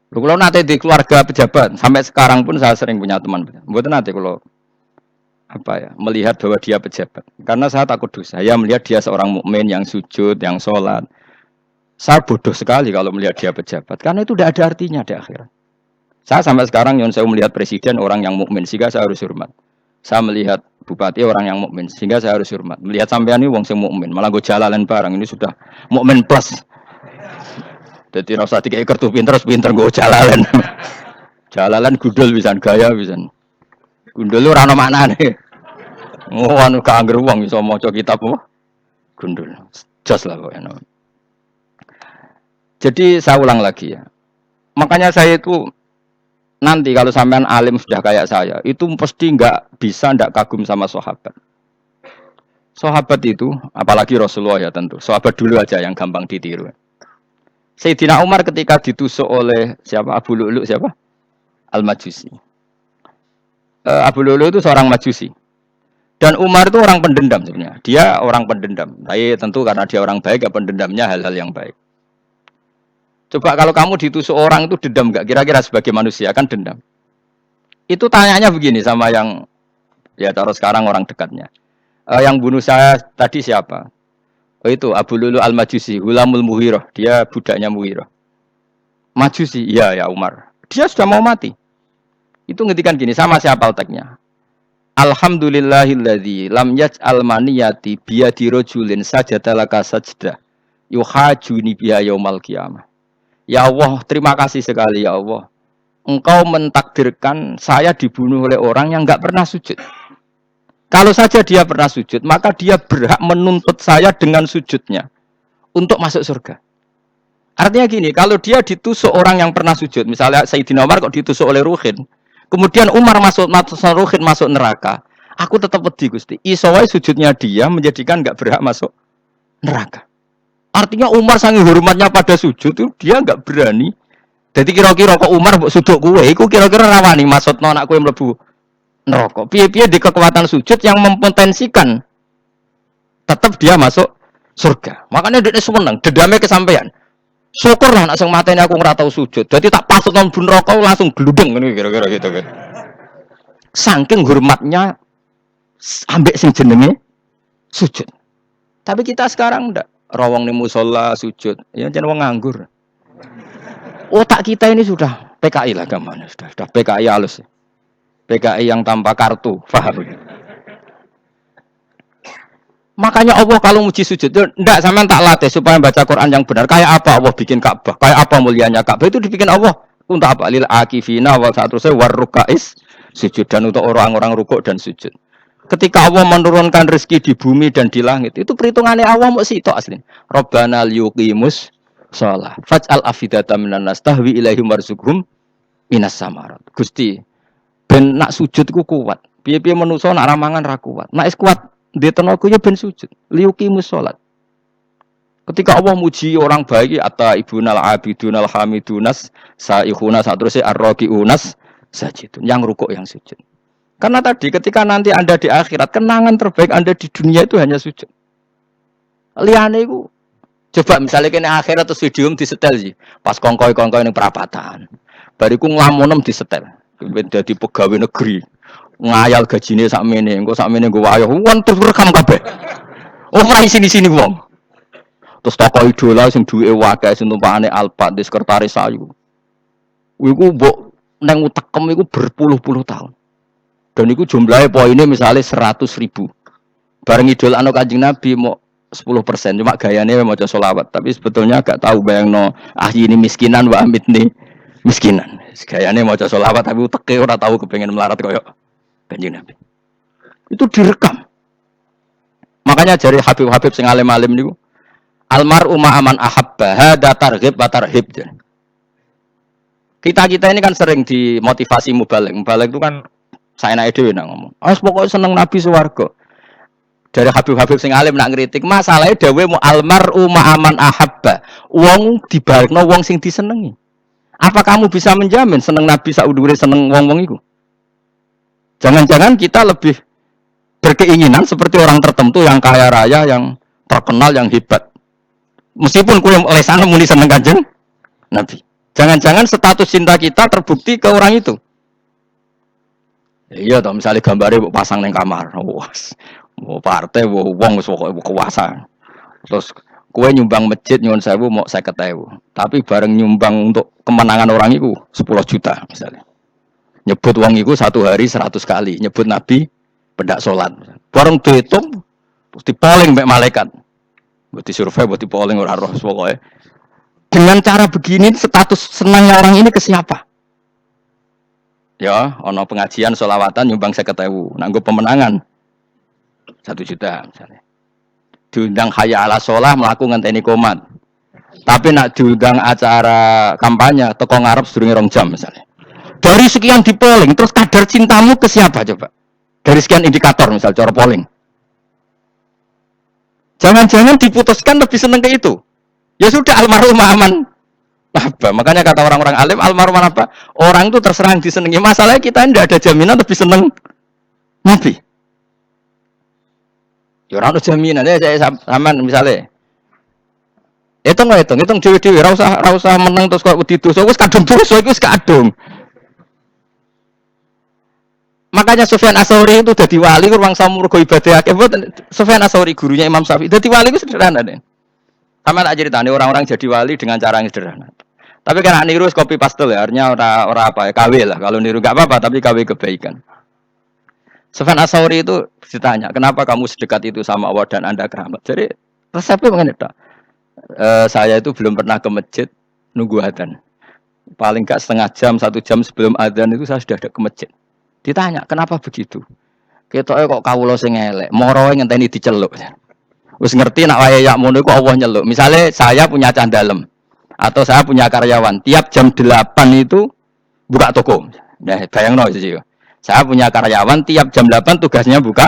Kalau nanti di keluarga pejabat, sampai sekarang pun saya sering punya teman. Mboten nanti kalau melihat bahwa dia pejabat. Karena saya takut dosa. Saya melihat dia seorang mukmin yang sujud, yang sholat. Saya bodoh sekali kalau melihat dia pejabat. Karena itu tidak ada artinya di akhirat. Saya sampai sekarang yang saya melihat presiden orang yang mukmin, sehingga saya harus hormat. Saya melihat bupati orang yang mukmin, sehingga saya harus hormat. Melihat sampean ini wong sing mukmin, malah gue jalalan barang ini sudah mukmin plus. Jadi rasa dikai kartu pinter gue jalalan. Jalalan gundul pisan, gaya pisan. Gundul ora ono maknane. Oh anu kangger wong iso maca kitab apa? Gundul. Jos lah pokoknya. Jadi saya ulang lagi ya. Makanya saya itu nanti kalau sampean alim sudah kayak saya, itu pasti nggak kagum sama sahabat. Sahabat itu, apalagi Rasulullah ya tentu. Sahabat dulu aja yang gampang ditiru. Sayyidina Umar ketika ditusuk oleh siapa? Abu Lu'lu' siapa? Al-Majusi. Abu Lu'lu' itu seorang Majusi. Dan Umar itu orang pendendam sebenarnya. Dia orang pendendam. Tapi tentu karena dia orang baik, ya pendendamnya hal-hal yang baik. Coba kalau kamu ditusuk orang itu dendam enggak? Kira-kira sebagai manusia kan dendam. Itu tanyanya begini sama yang ya taruh sekarang orang dekatnya. Yang bunuh saya tadi siapa? Oh itu Abu Lu'lu' Al-Majusi, Hulamul Muhirah. Dia budaknya Muhirah. Majusi, iya ya Umar. Dia sudah mau mati. Itu ngetikan gini, sama siapa teksnya. Alhamdulillahilladzi lam yaj'al maniyati biyadi rajulin sajadalaka sajdah yuhajuni biha yaumal qiyamah. Ya Allah, terima kasih sekali ya Allah. Engkau mentakdirkan saya dibunuh oleh orang yang enggak pernah sujud. Kalau saja dia pernah sujud, maka dia berhak menuntut saya dengan sujudnya untuk masuk surga. Artinya gini, kalau dia ditusuk orang yang pernah sujud, misalnya Sayyidina Umar kok ditusuk oleh Ruhin, kemudian Umar masuk Ruhin masuk neraka, aku tetap wedi Gusti. Isowai sujudnya dia menjadikan enggak berhak masuk neraka. Artinya Umar sangat hormatnya pada sujud itu dia enggak berani. Jadi kira-kira kok Umar mbok sujud kowe, iku kira-kira rawani maksudno anak kowe mlebu neraka. Piye-piye di kekuatan sujud yang mempotensikan tetap dia masuk surga. Makanya dia seneng, dedame kesampaian. Syukur lah nak sing mateni aku ora tau sujud. Jadi tak pasut nang neraka langsung gludeng ngene kira-kira gitu kan. Saking hormatnya ambek sing jenenge sujud. Tapi kita sekarang ndak rawang ning musala sujud, ya jan wong nganggur. Otak kita ini sudah PKI lah gamane, sudah PKI halus. PKI yang tanpa kartu, paham? Makanya Allah kalau muji sujud, enggak sampean tak latih supaya baca Quran yang benar. Kayak apa Allah bikin Ka'bah? Kayak apa mulianya Ka'bah itu dibikin Allah untuk apa? Lil akifina wa satruse warrukais sujud dan untuk orang-orang rukuk dan sujud. Ketika Allah menurunkan rezeki di bumi dan di langit, itu perhitungannya Allah mau situ asli. Rabbana liyuqimus shalah faj'al afidata minan nas tahwi ilaihim warzuqhum minas samarat. Gusti, ben nak sujud ku kuat. Piye-piye manusa nak ramangan ra kuat. Nak is kuat di tenaga ya ben sujud. Liyuqimus shalat. Ketika Allah muji orang baik, atta ibunal abidunal hamidunas saihuna satruse arraqiunas sajidun, yang rukuk yang sujud. Karena tadi ketika nanti Anda di akhirat, kenangan terbaik Anda di dunia itu hanya sujud. Liane itu coba misalnya kena akhirat terus video disetel sih. Pas kongkoi-kongkoi ini perapatan. Bariku nglamunem disetel. Dadi pegawai negeri. Ngayal gajine sakmene, engko sakmene nggo wayah. Wong terus rekam kabeh. Oh, ora sini-sini wong. Terus tokoh idola sing duwe wae sing tumpakane Alphard di sekretaris sayu. Iku mbok nang utekem iku berpuluh-puluh tahun. Dan itu jumlahnya poinnya misalnya 100.000. Bareng idol anu Kanjeng Nabi mau 10%, cuma gayanya mau sholawat. Tapi sebetulnya agak tahu bayangno ini miskinan wa amit nih miskinan. Gayanya mau sholawat tapi uteke ora tahu kepengen melarat koyo Kanjeng Nabi. Itu direkam. Makanya dari Habib-habib sing alim-alim niku almar'u ma'aman ahabba hada targhib wa tarhib. Kita ini kan sering dimotivasi mubalek. Mubalek itu kan saya naik dewe nak ngomong. Pokoknya seneng Nabi swarga. Dari Habib-habib sing alim nak ngritik, masalahnya dewe mu almar'u ma'aman ahabba. Wong dibalikno wong sing disenengi. Apa kamu bisa menjamin seneng Nabi saudure seneng wong-wong iku? Jangan-jangan kita lebih berkeinginan seperti orang tertentu yang kaya raya, yang terkenal, yang hebat. Meskipun kowe oleh sana muni seneng Kanjeng Nabi. Jangan-jangan status cinta kita terbukti ke orang itu. Iya toh misalnya gambarnya pasang neng kamar, mau partai, mau wong, mau kekuasaan. Terus kue nyumbang masjid nyuwun sewu mau 50.000, tapi bareng nyumbang untuk kemenangan orang itu 10 juta misalnya. Nyebut wong itu satu hari 100 kali, nyebut Nabi pendak sholat. Bareng dihitung, terus dipoling mbek malaikat. Buat disurvei, buat dipoling orang roh pokoknya. Dengan cara begini status senangnya orang ini ke siapa? Ya, ono pengajian sholawatan nyumbang 50.000, nanggo pemenangan 1 juta misalnya. Diundang hayya ala sholah mlaku ngenteni komat. Tapi nak diundang acara kampanye teko ngarep sedurunge 2 jam misalnya. Dari sekian di polling, terus kadar cintamu ke siapa coba? Dari sekian indikator misal cara polling. Jangan-jangan diputuskan lebih seneng ke itu. Ya sudah almarhum aman. Apa? Makanya kata orang-orang alim almarhum apa? Orang itu terserang disenangi. Masalahnya kita tidak ada jaminan lebih senang Nabi. Ya orang ada jaminan. Saya sama misalnya. Hitung dewi-dewi. Rasa menang terus kok didosa. Wis kadung dosa itu kadung. Makanya Sufyan Ats-Tsauri itu dadi wali ruang samurga ibadah akeh. Sufyan Ats-Tsauri gurunya Imam Syafi'i. Dadi wali itu sederhana deh. Sama tak ceritanya orang-orang jadi wali dengan cara yang sederhana. Tapi kan niru copy paste ya, artinya ora apa ya, KW lah. Kalau niru gak apa-apa, tapi KW kebaikan. Sufyan Ats-Tsauri itu ditanya, kenapa kamu sedekat itu sama Allah dan Anda keramat? Jadi resepnya mengenai itu. Saya itu belum pernah ke masjid nunggu adzan. Paling gak setengah jam, 1 jam sebelum adzan itu saya sudah ada ke masjid. Ditanya, kenapa begitu? Ketoke kok kawula sing elek, moroe ngenteni diceluk. Wis ngerti nak wayahe yakmono iku Allah nyeluk. Misalnya saya punya candalem atau saya punya karyawan, tiap jam 8 itu buka toko. Nah, bayangno iki. Saya punya karyawan tiap jam 8 tugasnya buka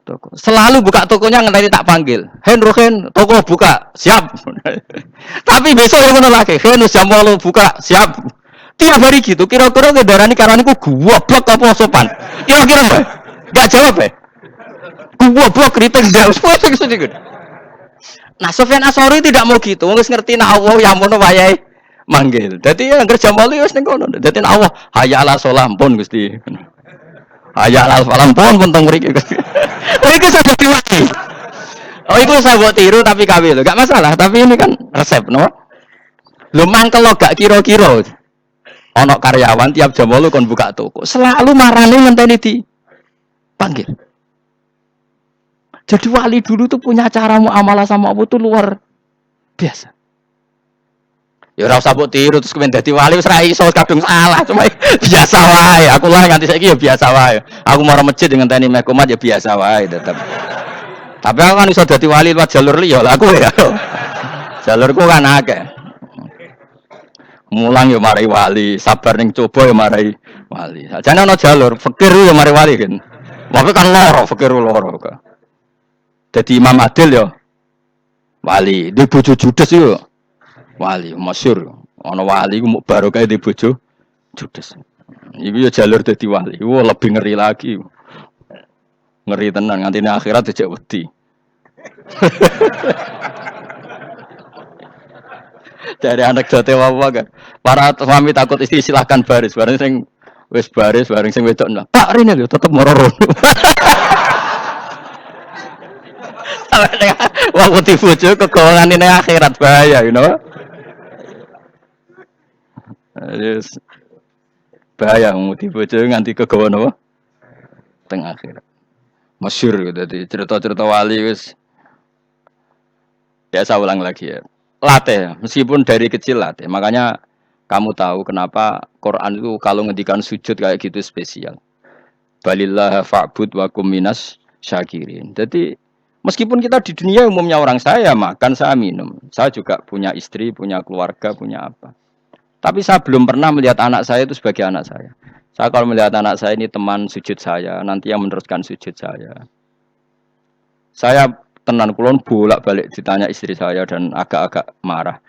toko. Selalu buka tokonya ngenteni tak panggil. Hen Rohen, toko buka, siap. Tapi besok ngono lagi, hen jam 8 buka, siap. Tiap hari gitu. Kira-kira ngendarani karaniku goblok apa sopan? Kira-kira Mbak? Enggak jawab ya? Goblok kritik ndak usah sedikit. Nah, Sufyan Ats-Tsauri tidak mau gitu. Wis ngerti nek Allah yang mono wayahe manggil. Dadi ya kerja mali wis ning kono. Dadi nek Allah hayya ala sholam pun Gusti. Hayya ala sholam pun teng mriki Gusti. Oh, itu sudah diwali. Oh, itu saya buat tiru tapi KW lho. Enggak masalah, tapi ini kan resep, no? Lho mangkel lo gak kira-kira. Ono karyawan tiap jam 8 kon buka toko. Selalu marane ngenteni di panggil. Jadi wali dulu tuh punya cara muamalah sama Allah tuh luar biasa. Ya ora usah mbok tiru terus kemen dadi wali wis ra iso kadung salah, cuma biasa wae. Aku lah nganti saiki ya biasa wae. Aku mau masjid dengan tani mekomat ya biasa wae tetep. Tapi aku kan iso dadi wali lewat jalur liya lah aku ya. Jalurku kan akeh. Mulang ya mari wali, sabar ning coba ya mari wali. Sajane ana jalur fikir ya mari wali kan. Tapi kan loro fikir loro kan. Jadi Imam Adil ya wali, di bojo judes yo wali, masyhur. Ana wali ku baru kae di bojo judes. Iku ya jalur dadi wali. Wah lebih ngeri lagi. Ngeri tenan nganti akhirat dijak wedi. Dari anak jote apa kan. Para suami takut istri silahkan baris, bareng sing wis baris, bareng sing wedok. Pak rene lho tetep mororo. Wah putih bojo kegongan ini akhirat bahaya, you know. Yes. Bahaya putih bojo nganti kegongan apa? Tengah akhirat. Masyhur gitu tadi cerita-cerita wali wis. Ya saya ulang lagi ya. Latih, meskipun dari kecil latih. Makanya kamu tahu kenapa Quran itu kalau ngendikan sujud kayak gitu spesial. Balillah fa'bud wa kum minas syakirin. Jadi meskipun kita di dunia umumnya orang saya makan, saya minum. Saya juga punya istri, punya keluarga, punya apa. Tapi saya belum pernah melihat anak saya itu sebagai anak saya. Saya kalau melihat anak saya ini teman sujud saya, nanti yang meneruskan sujud saya. Saya tenan kulon bolak-balik ditanya istri saya dan agak-agak marah.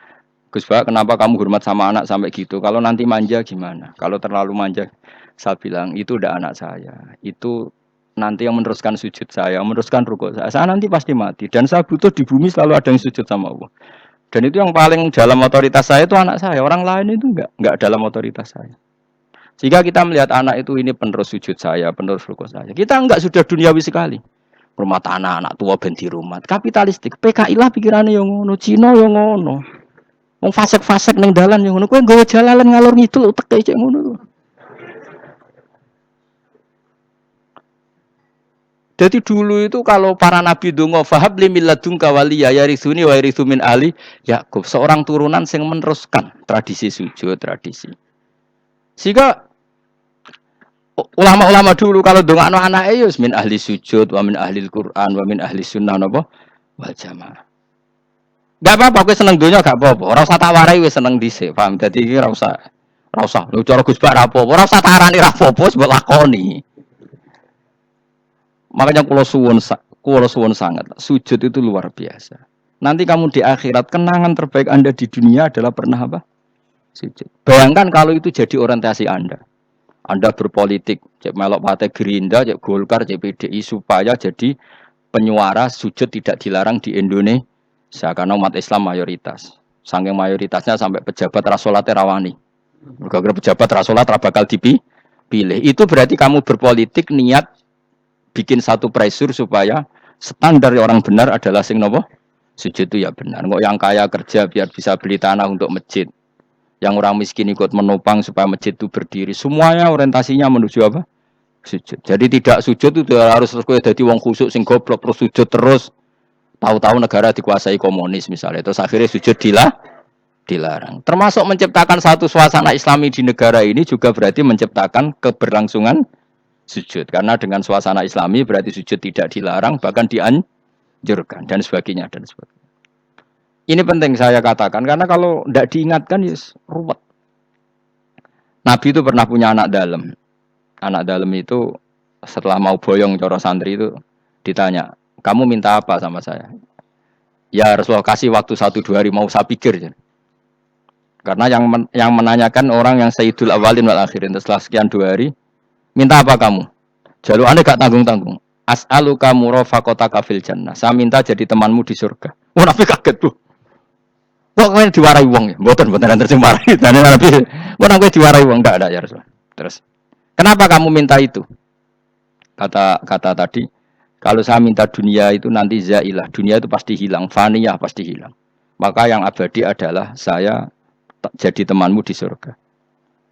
Gus Pak, kenapa kamu hormat sama anak sampai gitu? Kalau nanti manja gimana? Kalau terlalu manja, saya bilang itu udah anak saya. Itu nanti yang meneruskan sujud saya, meneruskan rukuk saya. Saya nanti pasti mati dan saya butuh di bumi selalu ada yang sujud sama Allah. Dan itu yang paling dalam otoritas saya itu anak saya. Orang lain itu enggak dalam otoritas saya. Jika kita melihat anak itu ini penerus sujud saya, penerus rukuk saya. Kita enggak sudah duniawi sekali. Rumah tanah anak tua ben di rumah. Kapitalistik. PKI lah pikirannya yang ngono, Cina yang ngono. Wong fasek-fasek ning dalan yang ngono. Kowe nggawa jalalan ngalor ngidul utek cek ngono. Jadi dulu itu kalau para nabi donga fahab li milladunka waliya yarithuni wa yarithu min ali Yakub, seorang turunan yang meneruskan tradisi sujud, tradisi. Sehingga ulama-ulama dulu kalau dongakno anake ya min ahli sujud wa min ahli Quran wa min ahli sunnah napa wal jamaah. Enggak apa-apa kowe seneng donya gak apa-apa. Ora usah tak warai wis seneng dhisik, paham? Dadi iki ora usah. Ora usah. Lho cara Gus Bak ra apa-apa, ora usah tarani ra apa-apa wis mbok lakoni. Makanya kula suwun sangat. Sujud itu luar biasa. Nanti kamu di akhirat kenangan terbaik Anda di dunia adalah pernah apa? Sujud. Bayangkan kalau itu jadi orientasi Anda. Anda berpolitik, cek melok partai Gerindra, cek Golkar, cek PDI supaya jadi penyuara sujud tidak dilarang di Indonesia karena umat Islam mayoritas. Saking mayoritasnya sampai pejabat rasolate rawani. Gara-gara pejabat rasolat bakal dipilih. Itu berarti kamu berpolitik niat bikin satu pressure supaya standar orang benar adalah sing nopo sujud itu ya benar. Kok yang kaya kerja biar bisa beli tanah untuk masjid. Yang orang miskin ikut menopang supaya masjid itu berdiri. Semuanya orientasinya menuju apa? Sujud. Jadi tidak sujud itu harus terus jadi wong khusuk sing goblok terus sujud terus. Tahu-tahu negara dikuasai komunis misalnya. Terus akhirnya sujud dilarang. Termasuk menciptakan satu suasana Islami di negara ini juga berarti menciptakan keberlangsungan sujud. Karena dengan suasana Islami berarti sujud tidak dilarang bahkan dianjurkan dan sebagainya dan sebagainya. Ini penting saya katakan karena kalau tidak diingatkan yes, ruwet. Nabi itu pernah punya anak dalam. Anak dalam itu setelah mau boyong coro santri itu ditanya, kamu minta apa sama saya? Ya Rasulullah kasih waktu 1-2 hari mau saya pikir. Karena yang menanyakan orang yang Sayyidul Awalin wal Akhirin setelah sekian 2 hari, minta apa kamu? Jaluannya gak tanggung-tanggung. As'aluka murafaqataka fil jannah. Saya minta jadi temanmu di surga. Oh Nabi kaget tuh. Kok kalian diwarai wong ya? Mboten terjemarai. Dan Nabi, kok Nabi diwarai wong enggak ada ya Rasulullah. Terus, kenapa kamu minta itu? Kata tadi, kalau saya minta dunia itu nanti zailah. Dunia itu pasti hilang, faniyah pasti hilang. Maka yang abadi adalah saya jadi temanmu di surga.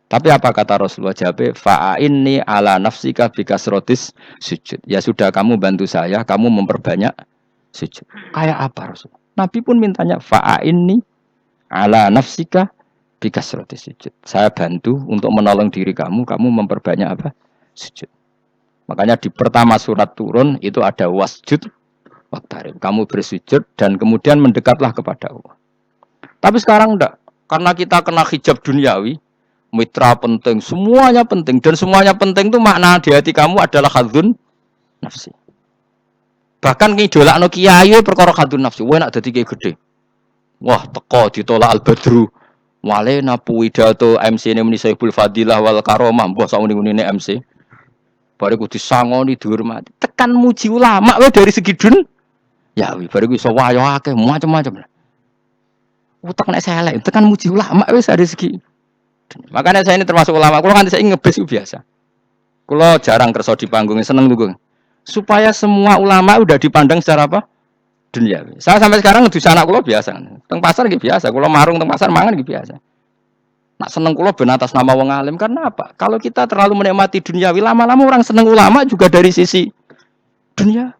Tapi apa kata Rasulullah jawab? Fa'inni ala nafsika bikasrotis sujud. Ya sudah kamu bantu saya, kamu memperbanyak sujud. Kayak apa Rasulullah? Nabi pun mintanya fa'inni ala nafsika bikasrotis sujud. Saya bantu untuk menolong diri kamu, kamu memperbanyak apa? Sujud. Makanya di pertama surat turun itu ada wasjud waqtarib. Kamu bersujud dan kemudian mendekatlah kepada Allah. Tapi sekarang enggak. Karena kita kena hijab duniawi, mitra penting, semuanya penting. Dan semuanya penting itu makna di hati kamu adalah khadzun nafsi. Bahkan ngidolakno kiai perkara khadzun nafsi. Wah nak dadi kiai gede. Wah teko ditolak Al-Badru. Wale napu widato MC ini muni Saiful Fadilah wal Karomah. Mbah sauni-unine MC. Bariku disangoni dihormati. Tekan muji ulama wae dari segi dun. Ya wi bariku iso wayo akeh macam-macam. Utek nek elek, tekan muji ulama wis dari segi. Makanya saya ini termasuk ulama. Kalau nanti saya ngebes biasa. Kalau jarang kerso di panggung, seneng tuh. Supaya semua ulama udah dipandang secara apa? Dunia. Saya sampai sekarang di sana kulo biasa. Teng pasar gitu biasa. Kulo marung teng pasar mangan gitu biasa. Nak seneng kulo ben atas nama wong alim karena apa? Kalau kita terlalu menikmati duniawi, lama-lama orang seneng ulama juga dari sisi dunia.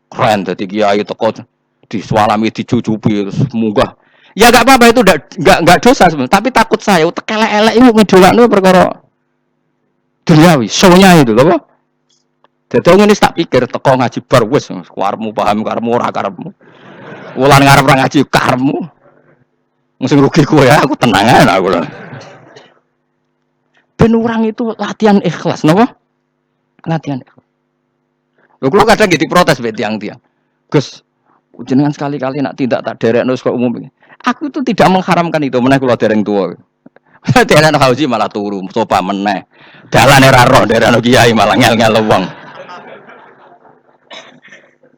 Keren tadi kiai teko disualami dicucupi munggah. Ya enggak apa-apa itu enggak dosa sebenarnya, tapi takut saya elek-elek itu ngidolakno perkara duniawi, show-nya itu lho. Dadi ngene tak pikir teko ngaji bar wis karepmu paham karepmu ora karepmu. Wulan ngarep ora ngaji karepmu. Mesti rugi kowe ya, aku tenangan aku lho. Ben orang itu latihan ikhlas, napa? Latihan ikhlas. Lho kula kadang gitu protes mbek tiang-tiang. Gus, jenengan sekali-kali nak tindak tak derekno kok umum. Aku itu tidak mengharamkan itu, meneh kula dereng tuwa. Dereng hausi malah turu, sopa meneh. Dalane ra roh, dereng kiai malah ngel-ngel wong.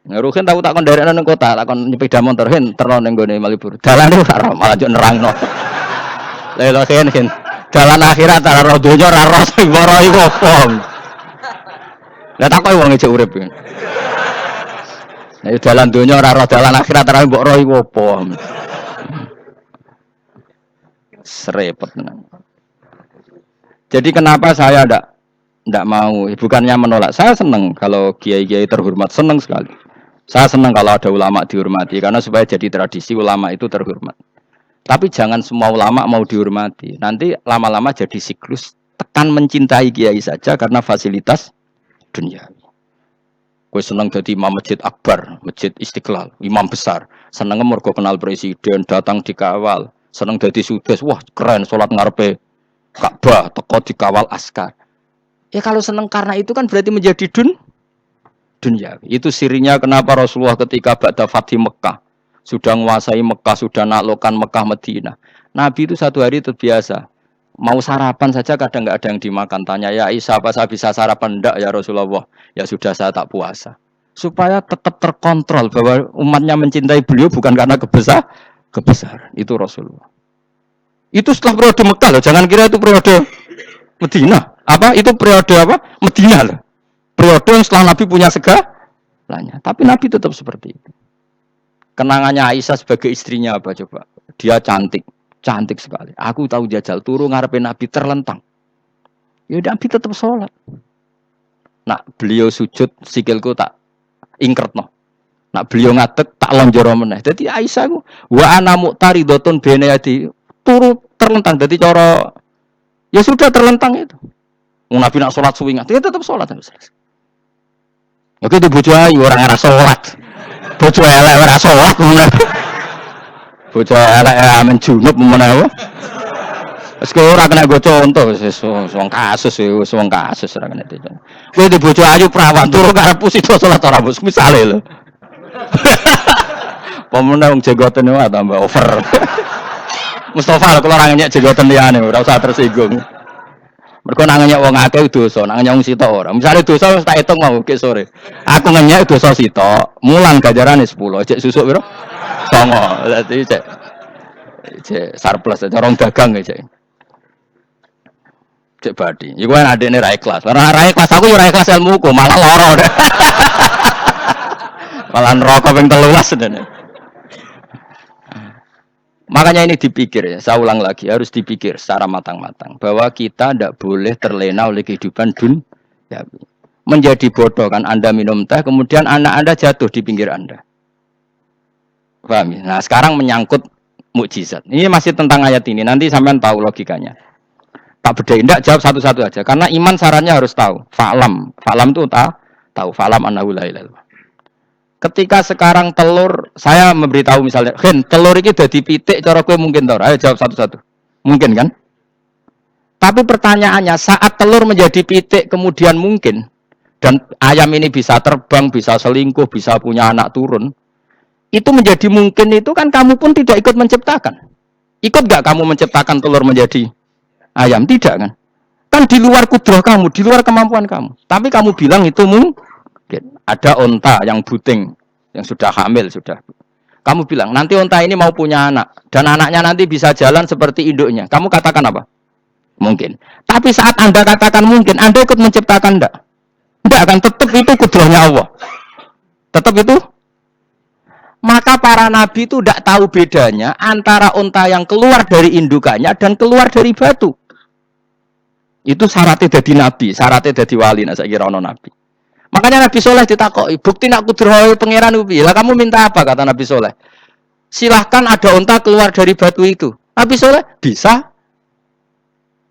Ngeruhin tahu tak kon derekno ning kota, tak kon nyepeda motor hen terno ning gone Malibur. Dalane ra roh, malah juk nerangno. Lha hen. Dalan akhirat ora roh donya ora roh sing ora iku opo. Lah takoki wong ejek urip. Nek dalan donya ora roh dalan akhirat ora mbok roh iku opo. Serepet tenang. Jadi kenapa saya tidak mau? Bukannya menolak. Saya senang kalau kiai-kiai terhormat, senang sekali. Saya senang kalau ada ulama dihormati karena supaya jadi tradisi ulama itu terhormat. Tapi jangan semua ulama mau dihormati. Nanti lama-lama jadi siklus tekan mencintai kiai saja karena fasilitas dunia. Gue senang jadi imam masjid akbar, masjid Istiqlal, imam besar. Senang mergo kenal presiden, datang dikawal. Seneng dadi sudes, wah keren sholat ngarepe Ka'bah, teko dikawal askar. Ya kalau seneng karena itu kan berarti menjadi dunia. Itu sirinya kenapa Rasulullah ketika ba'da Fathi Mekah sudah menguasai Mekah, sudah naklukkan Mekah Madinah. Nabi itu satu hari terbiasa. Mau sarapan saja kadang nggak ada yang dimakan. Tanya ya Isa apa saya bisa sarapan? Enggak ya Rasulullah. Ya sudah saya tak puasa. Supaya tetap terkontrol bahwa umatnya mencintai beliau bukan karena kebesaran itu Rasulullah. Itu setelah periode Mekah loh, jangan kira itu periode Madinah. Apa itu periode apa? Madinah loh. Periode yang setelah Nabi punya segalanya. Tapi Nabi tetap seperti itu. Kenangannya Aisyah sebagai istrinya apa coba? Dia cantik, cantik sekali. Aku tahu jajal turu ngarepe Nabi terlentang. Ya Nabi tetap sholat. Nak beliau sujud sikilku tak ingkretno. Nak beliau ngadeg tak lonjoro meneh. Dadi Aisyah ku wa ana muqtaridotun bene adi turu terlentang. Dadi cara ya sudah terlentang itu. Wong Nabi nak sholat suwi dia tetap sholat terus. Ya itu bojo ayu ora ngara sholat. Bojo elek ora sholat meneh. Bojo elek amen junub meneh. Wis ora kena go contoh wis wong kasus wis wong kasus ora kena itu. Kowe di bojo ayu perawan turu karepmu sida salat ora bos misale lho. Pemene wong jenggoten wae tambah over. Mustofa kalau ora nyek jenggoten liyane ora usah tersinggung. Mergo nang nyek wong akeh dosa, nang nyek wong sitok ora. Misale dosa wis tak hitung mau ke sore. Aku ngenyek dosa sitok, mulang ganjarane 10, cek susuk piro? 9. Dadi cek surplus cara dagang cek. Cek badi. Iku kan adekne ra ikhlas. Ora ra ikhlas aku yo ra ikhlas ilmuku, malah lara. Malah neraka ping 13 dene. Makanya ini dipikir ya, saya ulang lagi harus dipikir secara matang-matang bahwa kita tidak boleh terlena oleh kehidupan dunia. Menjadi bodoh kan Anda minum teh, kemudian anak Anda jatuh di pinggir Anda. Paham ya? Nah sekarang menyangkut mukjizat. Ini masih tentang ayat ini, nanti sampean tahu logikanya. Tak bedain, tidak jawab satu-satu aja. Karena iman syaratnya harus tahu. Fa'lam itu tahu. Fa'lam annahu la ilaha illallah. Ketika sekarang telur, saya memberitahu misalnya, telur ini udah dipitik, cara kowe mungkin tahu. Ayo jawab satu-satu. Mungkin kan? Tapi pertanyaannya, saat telur menjadi pitik kemudian mungkin, dan ayam ini bisa terbang, bisa selingkuh, bisa punya anak turun, itu menjadi mungkin itu kan kamu pun tidak ikut menciptakan. Ikut gak kamu menciptakan telur menjadi ayam? Tidak kan? Kan di luar kudrah kamu, di luar kemampuan kamu. Tapi kamu bilang itu mungkin. Ada onta yang buting, yang sudah hamil, sudah. Kamu bilang, nanti onta ini mau punya anak. Dan anaknya nanti bisa jalan seperti induknya. Kamu katakan apa? Mungkin. Tapi saat Anda katakan mungkin, Anda ikut menciptakan enggak? Enggak kan? Tetap itu kudrahnya Allah. Tetap itu. Maka para nabi itu tidak tahu bedanya antara onta yang keluar dari indukannya dan keluar dari batu. Itu syaratnya jadi nabi, syaratnya jadi wali. Nah, saya kira ono nabi. Makanya Nabi Soleh ditakoki, bukti nak kudrah pangeran upi. Lah kamu minta apa kata Nabi Soleh? Silahkan ada unta keluar dari batu itu. Nabi Soleh bisa.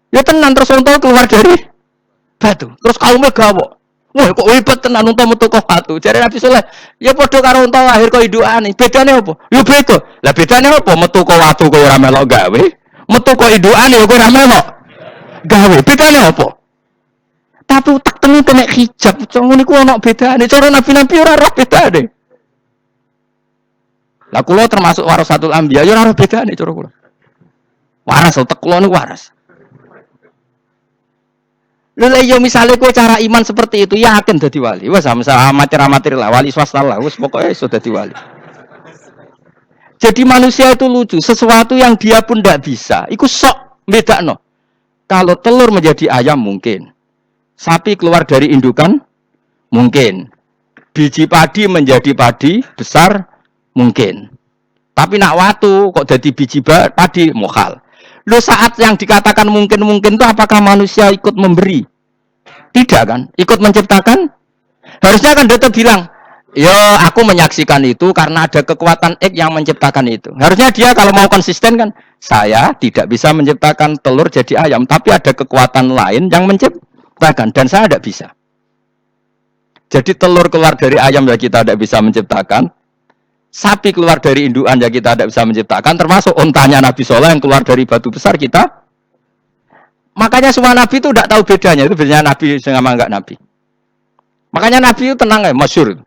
Ya tenan terus unta keluar dari batu. Terus kaumnya gawok. Wah kok hebat tenan unta metu kok batu. Jare Nabi Soleh, ya padha karo unta lahir kok indukane. Bedane apa? Ya beda. Lah bedane apa? Metu kok watu kok ora melok gawe. Metu kok indukane kok ora melok gawe. Bedane apa? Tapi tak temu kena hijab, ngono niku ana bedane. Cara nabi-nabi ora roh bedane. Lah kula termasuk warasatul anbiya, ya ora roh bedane cara kula. Waras utek kula niku waras. Lha iya misale kowe cara iman seperti itu, yakin dadi wali. Wes amatir-amatir lah, wali swasta lah, wis pokoke iso dadi wali. Jadi manusia itu lucu, sesuatu yang dia pun ndak bisa, iku sok bedakno. Kalau telur menjadi ayam mungkin. Sapi keluar dari indukan mungkin. Biji padi menjadi padi besar mungkin. Tapi nak watu kok jadi biji padi mukhal. Lu saat yang dikatakan mungkin-mungkin itu apakah manusia ikut memberi? Tidak kan? Ikut menciptakan? Harusnya kan dia bilang, ya aku menyaksikan itu karena ada kekuatan X yang menciptakan itu. Harusnya dia kalau mau konsisten kan, saya tidak bisa menciptakan telur jadi ayam, tapi ada kekuatan lain yang menciptakan. Dan saya tidak bisa. Jadi telur keluar dari ayam ya kita tidak bisa menciptakan. Sapi keluar dari indukan ya kita tidak bisa menciptakan. Termasuk untanya Nabi Soleh yang keluar dari batu besar kita. Makanya semua Nabi itu tidak tahu bedanya. Itu bedanya Nabi sama enggak Nabi. Makanya Nabi itu tenang ya, masyhur.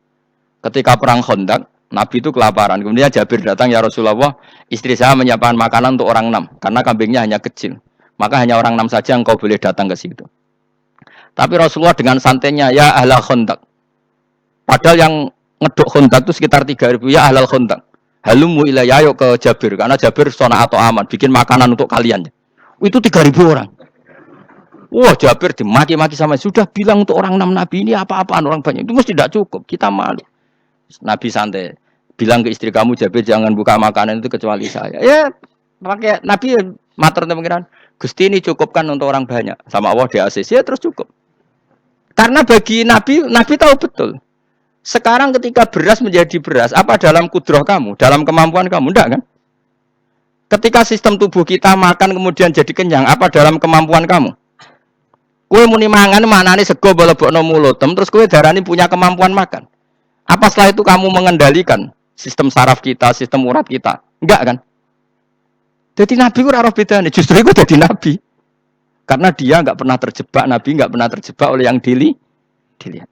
Ketika perang Khandaq, Nabi itu kelaparan. Kemudian Jabir datang, ya Rasulullah, istri saya menyiapkan makanan untuk orang 6. Karena kambingnya hanya kecil. Maka hanya orang 6 saja yang kau boleh datang ke situ. Tapi Rasulullah dengan santainya, ya ahlal Khandaq. Padahal yang ngeduk Khandaq itu sekitar 3.000, ya ahlal Khandaq. Halumu ilayya, ayo ke Jabir. Karena Jabir sona atau aman, bikin makanan untuk kalian. Itu 3.000 orang. Wah Jabir dimaki-maki sama, sudah bilang untuk orang 6 Nabi ini apa-apaan orang banyak. Itu mesti tidak cukup, kita malu. Nabi santai, bilang ke istri kamu Jabir jangan buka makanan itu kecuali saya. Ya Pakai Nabi matur teng pengiran, Gusti ini cukupkan untuk orang banyak. Sama Allah di ACC ya terus cukup. Karena bagi Nabi, Nabi tahu betul. Sekarang ketika beras menjadi beras, apa dalam kudroh kamu, dalam kemampuan kamu? Enggak kan? Ketika sistem tubuh kita makan kemudian jadi kenyang, apa dalam kemampuan kamu? Kue muni mangan manane sego balebokno mulut, terus kue darani punya kemampuan makan. Apa setelah itu kamu mengendalikan sistem saraf kita, sistem urat kita? Enggak kan? Jadi Nabi ora roh bedane, justru itu jadi Nabi. Karena dia enggak pernah terjebak, Nabi enggak pernah terjebak oleh yang dilihat.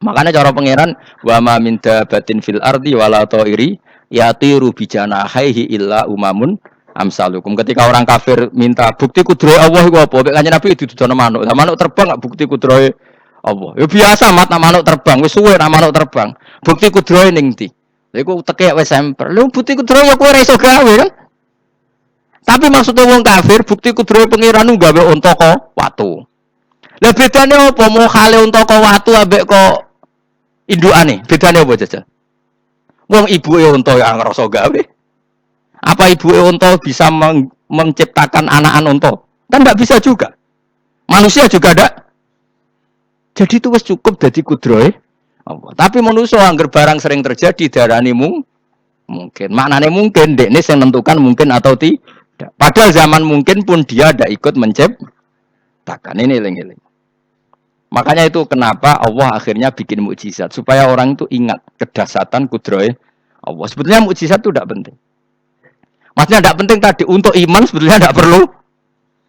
Makanya cara pangeran wa ma min dabatin fil ardi wala ta'iri yatiru bijanahihi illa umamun amsalukum. Ketika orang kafir minta bukti kudrohe Allah iku apa? Kanjeng Nabi dituduhno manuk. Lah manuk terbang enggak bukti kudrohe Allah. Ya biasa mat manuk terbang, wis suwe manuk terbang. Bukti kudrohe ning ndi? Lha iku tekek wis semper. Lha bukti kudrohe ya kowe ora iso gawe kan? Tapi maksudnya wong kafir bukti kudrohe pangeran gawe unta kok watu. Lah bedane apa mau khale unta kok watu ambek kok indukane, bedane apa jajal? Wong ibuke unta ya ngrasa gawe. Apa ibuke unta bisa menciptakan anakan unta? Kan enggak bisa juga. Manusia juga enggak. Jadi itu wis cukup dadi kudrohe Allah. Tapi manusia angger barang sering terjadi darani mungkin. Maknane mungkin dekne sing menentukan mungkin atau tidak. Padahal zaman mungkin pun dia tidak ikut menciptakan. Ini eling-eling. Makanya itu kenapa Allah akhirnya bikin mukjizat supaya orang itu ingat kedahsyatan kudrohe Allah. Sebetulnya mukjizat itu tidak penting. Maksudnya tidak penting tadi untuk iman sebetulnya tidak perlu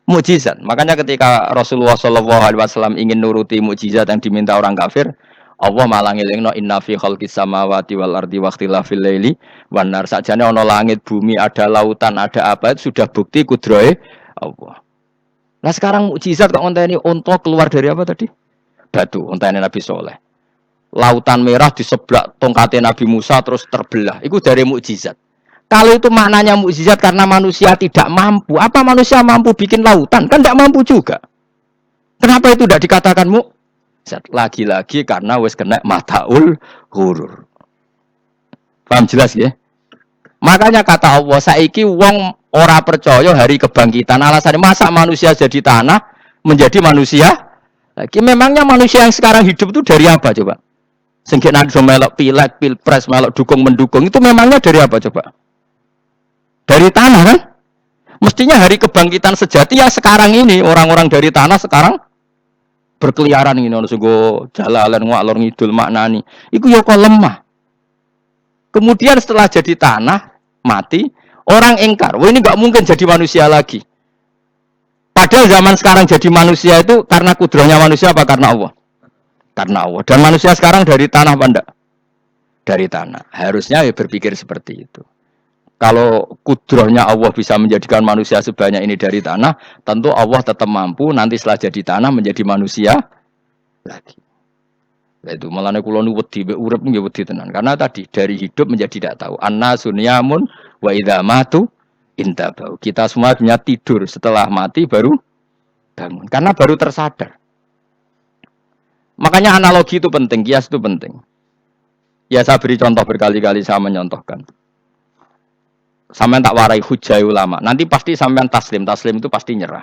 mukjizat. Makanya ketika Rasulullah SAW ingin nuruti mukjizat yang diminta orang kafir, Allah malah ngelingno inna fi khalqis samawati wal ardi waqtilafil laili wan nar. Sakjane ana langit, bumi, ada lautan, ada apa itu sudah bukti kudrohe Allah. Nah sekarang mukjizat kok ngonteni unta keluar dari apa tadi? Batu, untane Nabi Soleh. Lautan merah diseblak tongkatnya Nabi Musa terus terbelah. Itu dari mukjizat. Kalau itu maknanya mukjizat karena manusia tidak mampu. Apa manusia mampu bikin lautan? Kan tidak mampu juga. Kenapa itu tidak dikatakan mukjizat? Lagi-lagi karena wis kena mataul ghurur. Paham jelas ya? Makanya kata Allah, saiki wong ora percaya hari kebangkitan. Alasannya masa manusia jadi tanah menjadi manusia? Lagi memangnya manusia yang sekarang hidup itu dari apa coba? Sengkit nado melok pilek, pilpres, melok dukung mendukung itu memangnya dari apa coba? Dari tanah kan? Mestinya hari kebangkitan sejati ya sekarang ini orang-orang dari tanah sekarang berkeliaran ini ono sego jalalan ngalor ngidul maknani. Iku yo kok lemah. Kemudian setelah jadi tanah mati orang ingkar, wah ini nggak mungkin jadi manusia lagi. Padahal zaman sekarang jadi manusia itu karena kudrohnya manusia apa karena Allah? Karena Allah. Dan manusia sekarang dari tanah apa enggak? Dari tanah. Harusnya ya berpikir seperti itu. Kalau kudrohnya Allah bisa menjadikan manusia sebanyak ini dari tanah, tentu Allah tetap mampu nanti setelah jadi tanah menjadi manusia lagi. Itu malane kula nu wedi urip nggih wedi tenan. Karena tadi dari hidup menjadi tidak tahu. Annasun yamun wa idza matu intabau. Kita semua hanya tidur, setelah mati baru bangun. Karena baru tersadar. Makanya analogi itu penting, kias itu penting. Ya saya beri contoh berkali-kali saya menyontohkan. Sampean tak warai hujah ulama. Nanti pasti sampean taslim itu pasti nyerah.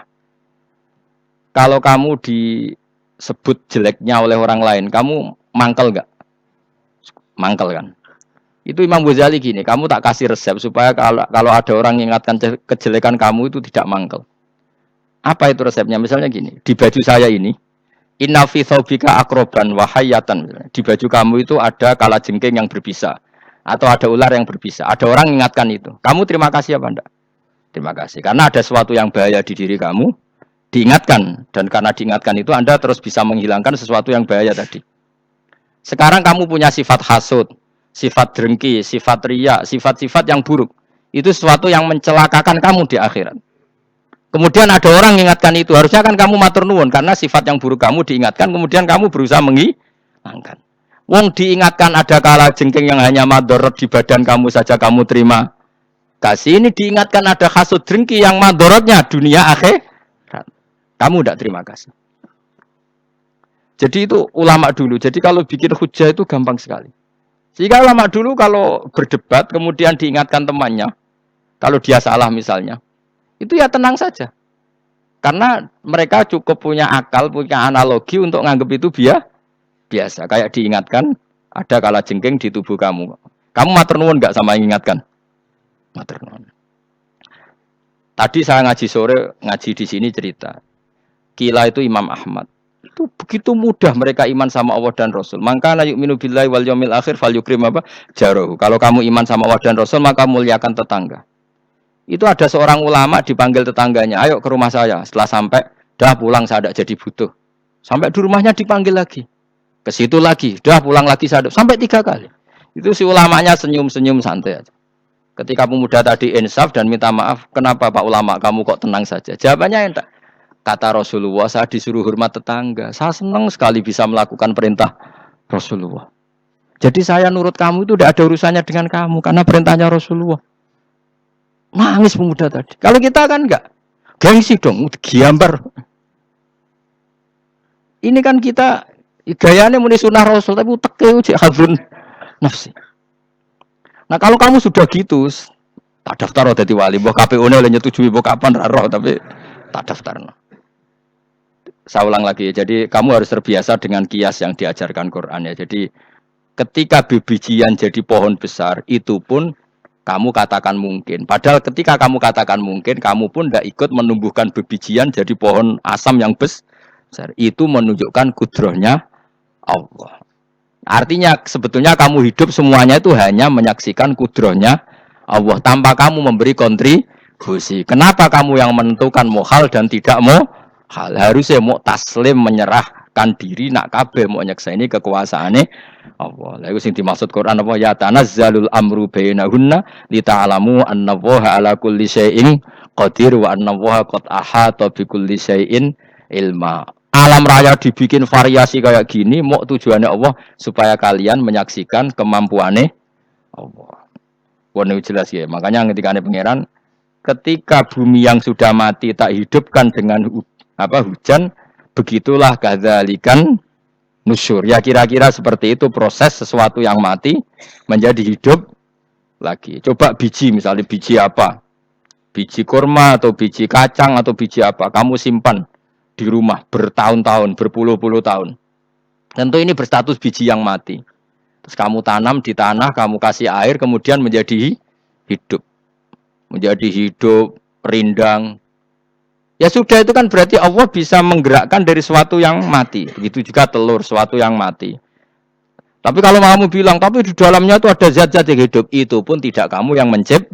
Kalau kamu disebut jeleknya oleh orang lain, kamu mangkel enggak? Mangkel kan? Itu Imam Ghazali gini, kamu tak kasih resep supaya kalau ada orang mengingatkan kejelekan kamu itu tidak mangkel. Apa itu resepnya? Misalnya gini, di baju saya ini, inna fi thawbika akroban wahayatan. Di baju kamu itu ada kalajengking yang berbisa, atau ada ular yang berbisa. Ada orang mengingatkan itu. Kamu terima kasih apa enggak? Terima kasih. Karena ada sesuatu yang bahaya di diri kamu, diingatkan. Dan karena diingatkan itu, Anda terus bisa menghilangkan sesuatu yang bahaya tadi. Sekarang kamu punya sifat hasud, sifat dengki, sifat riya, sifat-sifat yang buruk. Itu sesuatu yang mencelakakan kamu di akhirat. Kemudian ada orang mengingatkan itu. Harusnya kan kamu matur nuwun. Karena sifat yang buruk kamu diingatkan. Kemudian kamu berusaha menghilangkan. Wong diingatkan ada kalajengking yang hanya madorot di badan kamu saja kamu terima kasih. Ini diingatkan ada hasud dengki yang madorotnya dunia akhirat. Kamu tidak terima kasih. Jadi itu ulama dulu. Jadi kalau bikin hujah itu gampang sekali. Sehingga ulama dulu kalau berdebat kemudian diingatkan temannya, Kalau dia salah misalnya, itu ya tenang saja. Karena mereka cukup punya akal, punya analogi untuk nganggap itu biasa. Kayak diingatkan, ada kalajengking di tubuh kamu. Kamu matur nuwun nggak sama ingatkan? Matur nuwun. Tadi saya ngaji sore, ngaji di sini cerita. Kila itu Imam Ahmad. Itu begitu mudah mereka iman sama Allah dan Rasul. Maka la yu'minu billahi wal yaumil akhir falyukrim apa? Jarahu. Kalau kamu iman sama Allah dan Rasul, maka muliakan tetangga. Itu ada seorang ulama dipanggil tetangganya, ayo ke rumah saya. Setelah sampai, dah pulang saya tidak jadi butuh. Sampai di rumahnya dipanggil lagi. Ke situ lagi, dah pulang lagi saya sampai 3 kali. Itu si ulamanya senyum-senyum santai aja. Ketika pemuda tadi insaf dan minta maaf, kenapa Pak Ulama kamu kok tenang saja? Jawabannya enggak. Kata Rasulullah, saya disuruh hormat tetangga. Saya senang sekali bisa melakukan perintah Rasulullah. Jadi saya nurut kamu itu tidak ada urusannya dengan kamu, karena perintahnya Rasulullah. Nangis pemuda tadi. Kalau kita kan enggak. Gengsi dong, gambar. Ini kan kita, gayanya muni sunnah Rasul, tapi uteke uji hadun nafsi. Nah kalau kamu sudah gitu, tak daftar jadi wali, mbok KPU-ne oleh nyetujui mbok kapan roh, tapi tak daftar. Saya ulang lagi, jadi kamu harus terbiasa dengan kias yang diajarkan Quran ya. Jadi ketika bibijian jadi pohon besar, itu pun kamu katakan mungkin. Padahal ketika kamu katakan mungkin, kamu pun tidak ikut menumbuhkan bibijian jadi pohon asam yang besar. Itu menunjukkan kudrohnya Allah. Artinya sebetulnya kamu hidup semuanya itu hanya menyaksikan kudrohnya Allah tanpa kamu memberi kontribusi. Kenapa kamu yang menentukan mau hal dan tidak mau hal? Harusnya mau taslim menyerahkan diri nak kabeh mau nyekseni kekuasaane Allah. Lha iku sing dimaksud Quran apa ya tanazzalul amru bainahunna lita'lamu annallaha ala kulli syai'in qadir wa annallaha qad ahata bi kulli syai'in ilma. Alam raya dibikin variasi kayak gini, mau tujuannya Allah supaya kalian menyaksikan kemampuannya Allah. Warna jelas ya. Makanya ketika ada pangeran, ketika bumi yang sudah mati tak hidupkan dengan hujan, begitulah kadzalikan nusyur. Ya kira-kira seperti itu proses sesuatu yang mati menjadi hidup lagi. Coba biji, misalnya biji apa? Biji kurma atau biji kacang atau biji apa? Kamu simpan di rumah bertahun-tahun, berpuluh-puluh tahun. Tentu ini berstatus biji yang mati. Terus kamu tanam di tanah, kamu kasih air, kemudian menjadi hidup. Menjadi hidup, rindang. Ya sudah, itu kan berarti Allah bisa menggerakkan dari sesuatu yang mati. Begitu juga telur, sesuatu yang mati. Tapi kalau kamu bilang, tapi di dalamnya itu ada zat-zat yang hidup, itu pun tidak kamu yang menciptakan.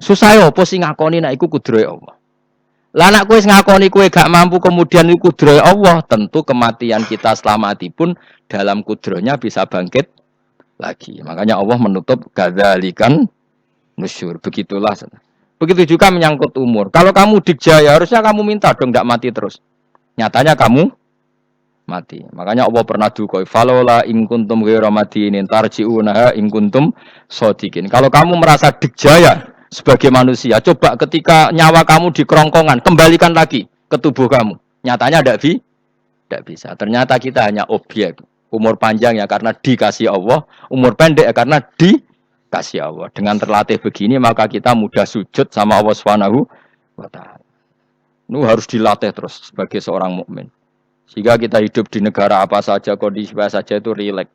Susah ya, apa sih ngakoni nak iku kudrohe Allah. Lah anak kowe ngakoni kowe gak mampu kemudian iku kudrohe Allah, tentu kematian kita setelah mati pun dalam kudrohnya bisa bangkit lagi. Makanya Allah menutup kadzalikan nusyur. Begitulah. Begitu juga menyangkut umur. Kalau kamu dikjaya harusnya kamu minta dong ndak mati terus. Nyatanya kamu mati. Makanya Allah pernah dukoi falola in kuntum ghairu madinin tarji'unaha in kuntum shodiqin. Kalau kamu merasa dikjaya sebagai manusia, coba ketika nyawa kamu di kerongkongan, kembalikan lagi ke tubuh kamu. Nyatanya tidak bisa. Ternyata kita hanya objek. Umur panjang ya karena dikasih Allah, umur pendek ya karena dikasih Allah. Dengan terlatih begini maka kita mudah sujud sama Allah Subhanahu wa taala. Itu harus dilatih terus sebagai seorang mukmin. Sehingga kita hidup di negara apa saja, kondisi apa saja itu rileks.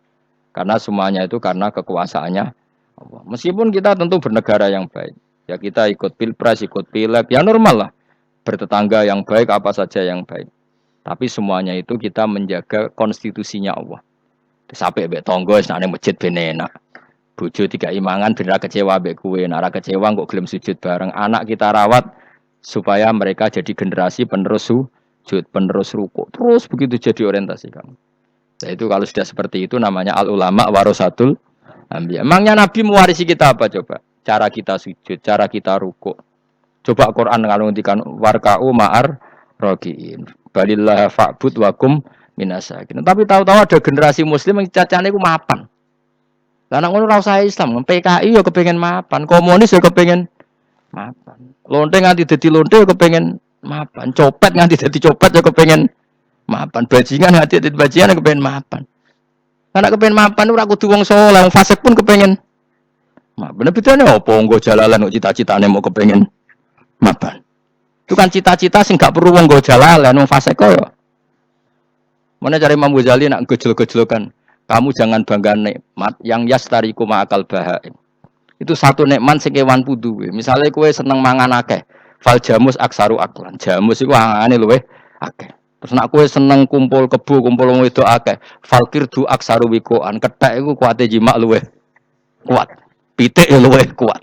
Karena semuanya itu karena kekuasaannya Allah. Meskipun kita tentu bernegara yang baik. Ya kita ikut pilpres, ikut pileg, ya normal lah. Bertetangga yang baik, apa saja yang baik. Tapi semuanya itu kita menjaga konstitusinya Allah. Sampai mbek tangga wis nang masjid ben enak. Bojo tiga imangan ben ra kecewa mbek kowe, nek ra kecewa kok gelem sujud bareng. Anak kita rawat supaya mereka jadi generasi penerus sujud, penerus rukuk. Terus begitu jadi orientasi kamu. Nah, itu kalau sudah seperti itu namanya al ulama warasatul anbiya. Emangnya Nabi mewarisi kita apa coba? Cara kita sujud, cara kita rukuk. Coba Quran kalau ngendikan warka'u ma'ar rakiin. Balillah fa'bud wakum minasakin. Tapi tahu-tahu ada generasi muslim yang cacane iku mapan. Lah nek ngono ora usah Islam, PKI ya kepengen mapan, komunis ya kepengen mapan. Lonte nganti dadi lonte ya kepengen mapan, copet nganti dadi copet ya kepengen mapan, bajingan nganti dadi bajingan ya kepengen mapan. Nek kepengen mapan ora kudu wong saleh, wong fasik pun kepengen Nah, bener bedane apa nggo jalalan kok cita-citane mau kepengen mapan. Itu kan cita-cita sing gak perlu wong nggo jalalan wong fase kaya. Mana cari Imam Ghazali nak gejol-gejolokan. Kamu jangan bangga nikmat yang yastariku ma'akal bahaim. Itu satu nikmat sing kewan pudu. Misalnya kowe seneng mangan akeh, fal jamus aksaru aklan. Jamus iku angane luweh akeh. Terus nak kowe seneng kumpul kebo, kumpul wong wedok akeh, fal kirdu aksaru wikoan. Kethek iku kuwate jimak luweh kuat. Pitik luweh kuat.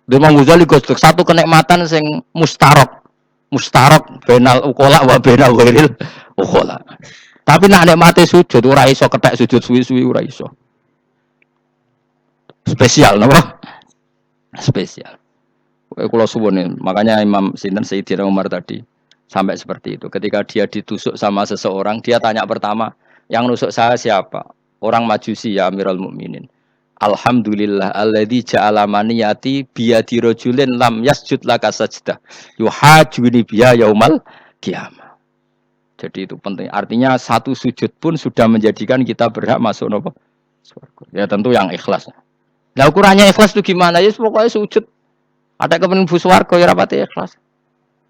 Imam Ghazali gosok satu kenikmatan sing mustarok. Mustarok benal ukola wa benal ghairil ukola. Tapi nak nikmate sujud ora iso kethek sujud suwi-suwi ora iso. Spesial napa? Spesial. Kalau suwun makanya Imam Sinten Sayyidina Umar tadi sampai seperti itu. Ketika dia ditusuk sama seseorang, dia tanya pertama, yang nusuk saya siapa? Orang Majusi ya Amirul Mukminin. Alhamdulillah alladzi ja'ala maniyati biyadi rajulin lam yasjud laka sajdah. Yuhajuni biya yaumal qiyamah. Jadi itu penting. Artinya satu sujud pun sudah menjadikan kita berhak masuk napa? Surga. Ya tentu yang ikhlas. Nah ukurannya ikhlas itu gimana? Ya pokoknya sujud. Ada kepen mlebu swarga ya rapati ikhlas.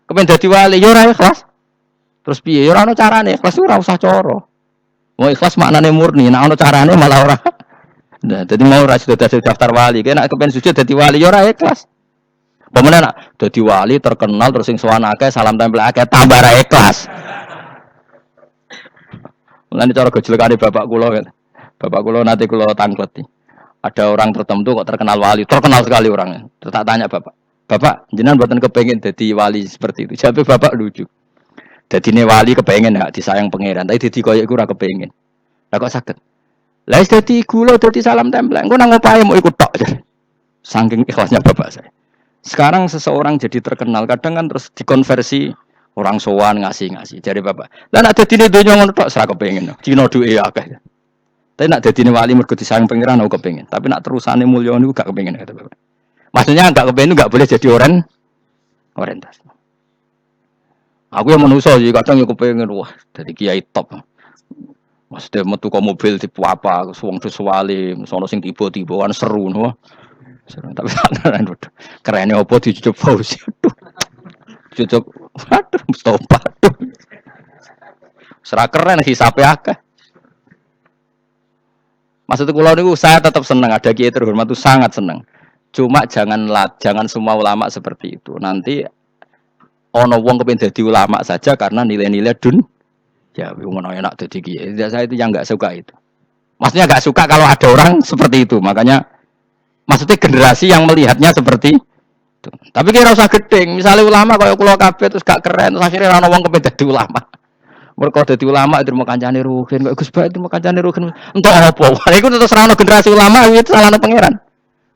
Kepen dadi wali ya ora ikhlas. Terus piye? Ya ora ono carane, ikhlas ora usah cara. Mau ikhlas maknane murni, nek ono carane malah ora. Nah, dadi mau ora sudah daftar wali, kena kepen sujud dadi wali ya ora ikhlas. Pemene nak dadi wali terkenal terus sing sowan akeh salam tempel akeh tambah ra ikhlas. Mulane cara gejolekane bapak kula kan. Bapak kula nanti kula tangkleti. Ada orang tertentu kok terkenal wali, terkenal sekali orangnya. Terus tak tanya bapak, jenengan buatan kepengen jadi wali seperti itu. Jadi bapak lucu. Jadi ini wali kepengen nggak disayang pangeran, tapi jadi koyok kurang kepengen. Lah kok sakit? Lah jadi gula, jadi salam tempel. Engko nang ngopae mau ikut tok. Saking ikhlasnya bapak saya. Sekarang seseorang jadi terkenal, kadang kan terus dikonversi orang sowan ngasih. Jadi bapak, lah nak jadi donya ngono tok serah kepengen. Cina duwe akeh. Tapi nak dadine wali mergo disayang pangeran aku kepengin. Tapi nak terusane mulya niku gak kepengin kata Bapak. Maksudnya gak kepengin gak boleh jadi orientasi. Aku yang manusa sih kadang yo kepengin wah dadi kiai top. Maksudnya metu ke mobil tipe apa, wong wali, sono sing tiba-tiba kan seru no. Seru tapi kerene opo dicucuk Fauzi. Cucuk waduh Mustofa. Serah keren hisabe akeh. Maksudnya kalau niku saya tetap senang ada kiai terhormat itu sangat senang. Cuma jangan semua ulama seperti itu. Nanti ono wong kepengin dadi ulama saja karena nilai-nilai ya wong enak dadi kiai. Saya itu yang enggak suka itu. Maksudnya enggak suka kalau ada orang seperti itu. Makanya maksudnya generasi yang melihatnya seperti itu. Tapi kira usah gedeng. Misalnya ulama kaya kula kabeh terus gak keren, terus akhirnya ono wong kepengin dadi ulama. Mereka dadi ulama itu mau kancane rugen, kok Gus Ba itu mau kancane rugen. Entuk apa? Wah, iku terus ra ono generasi ulama itu salahne pangeran.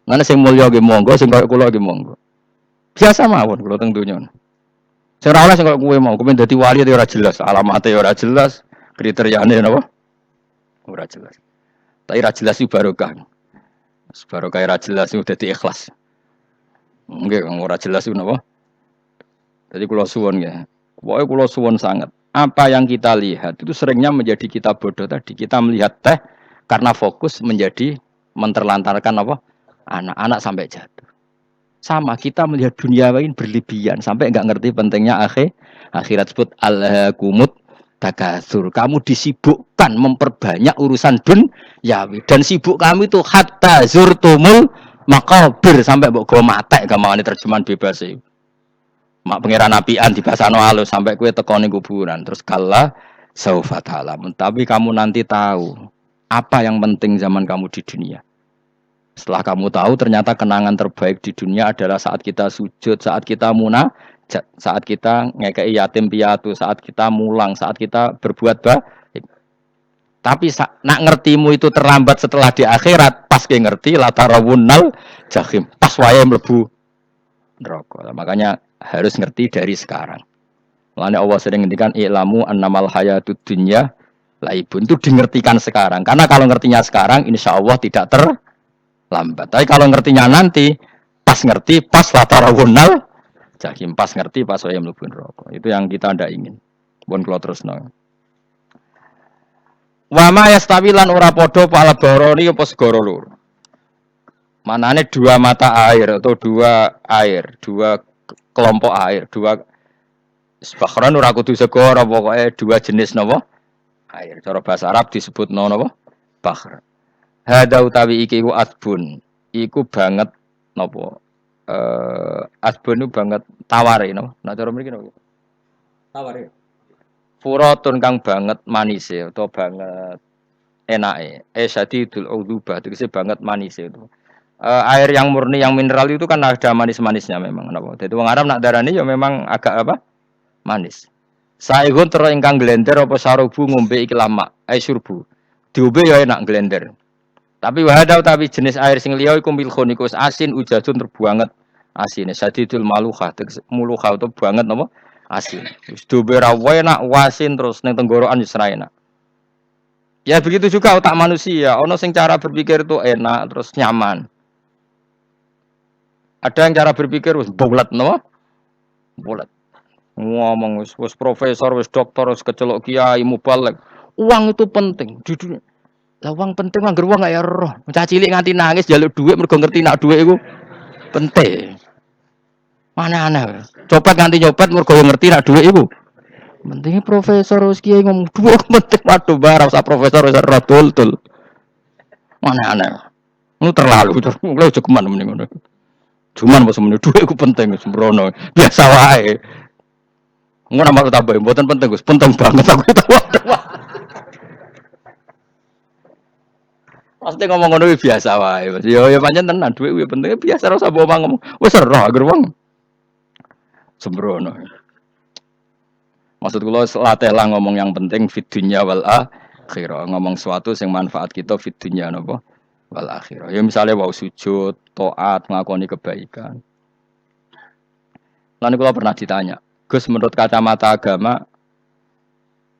Ngene sing mulya nggih monggo, sing kaya kula nggih monggo. Biasa mawon kula teng donya. Sing ora oleh sing kaya kowe mau, kowe dadi wali ora jelas, alamate ora jelas, kriteriane napa? Ora jelas. Tapi ra jelas iku barokah. Barokah ra jelas iku dadi ikhlas. Nggih, ora jelas iku napa? Jadi kula suwun nggih. Pokoke kula suwun sangat. Apa yang kita lihat itu seringnya menjadi kita bodoh tadi. Kita melihat teh karena fokus menjadi menterlantarkan apa? Anak-anak sampai jatuh. Sama kita melihat dunia lain berlebihan sampai enggak ngerti pentingnya akhirat sebut al-kumut takatsur. Kamu disibukkan memperbanyak urusan dunyawi dan sibuk kamu itu hatta zurtumul maqabir sampai mbok go matek gampangane terjemahan bebas iki. Mak pangeran apian di basano halus sampai kue tekoni kuburan terus kala saufa ta'lam. Tapi kamu nanti tahu apa yang penting zaman kamu di dunia. Setelah kamu tahu ternyata kenangan terbaik di dunia adalah saat kita sujud, saat kita munajat, saat kita ngekei yatim piatu, saat kita mulang, saat kita berbuat baik. Tapi nak ngertimu itu terlambat setelah di akhirat, pas ke ngerti latarawunnal jahim, pas wae mlebu neraka. Makanya harus ngerti dari sekarang. Makanya Allah sering ngendikan ilamu annamal hayatud dunya laibun, itu dingertikan sekarang. Karena kalau ngertinya sekarang insya Allah tidak terlambat. Tapi kalau ngertinya nanti pas ngerti pas latarawunnal jahim, pas ngerti pas wae mlebu neraka. Itu yang kita ndak ingin. Pun kula terusno. Wa ma yastawilan ora padha pal baroni apa segara loro. Manane dua mata air atau dua air, dua kelompok air, dua bahkan ora kudu segara pokoke dua jenis napa? Air. Cara bahasa Arab disebut napa? Bahr. Hada utawi iki ku asbun. Iku banget napa? Asbun itu banget taware no. Nah cara mriki napa? Taware. Furatun kang banget manise atau banget enake. Syadidul udzuba tegese banget manise itu. Air yang murni yang mineral itu kan ada manis-manisnya memang napa. Dadi wong Arab nak darani ya memang agak apa? Manis. Saihun terus ingkang glender apa sarubu ngombe iki lama, surbu. Diombe ya enak glender. Tapi wahada utawi jenis air sing liya iku milkhun iku asin ujadun terbuanget asine sadidul maluha muluha itu banget napa asin. Wis diombe ra enak wasin terus ning tenggorokan wis ra enak. Ya begitu juga otak manusia, ono sing cara berpikir itu enak terus nyaman. Ada yang cara berpikir wis bulat napa? Bulat. Ngomong wis profesor, wis doktor, wis kecelok kiai mubalek. Uang itu penting di dunia. Lah uang penting anggar uang gak ya roh. Cah cilik nganti nangis njaluk dhuwit mergo ngerti nak dhuwit iku penting. Mana aneh. Copet nganti nyopet mergo ngerti nak dhuwit iku. Pentingnya profesor wis kiai ngomong dhuwit penting waduh bar usah profesor wis roh tul. Mana aneh. Lu terlalu mulai cukuman mending ngono. Cuman pas meneh dhuwit iku penting sembrono. Biasa wae. Ngono malu tambah mboten penting Gus, penting banget aku tahu. Pasti ngomong ngono biasa wae. Ya pancen tenan dhuwit kuwi penting biasa ora usah ngomong. Wis ora agar wong sembrono. Maksud kula latih lah ngomong yang penting fid dunya wal akhirah, ngomong sesuatu yang manfaat kita fid dunya napa wal akhirah. Ya misalnya wau sujud, taat, ngakoni kebaikan. Lalu kula pernah ditanya, Gus menurut kacamata agama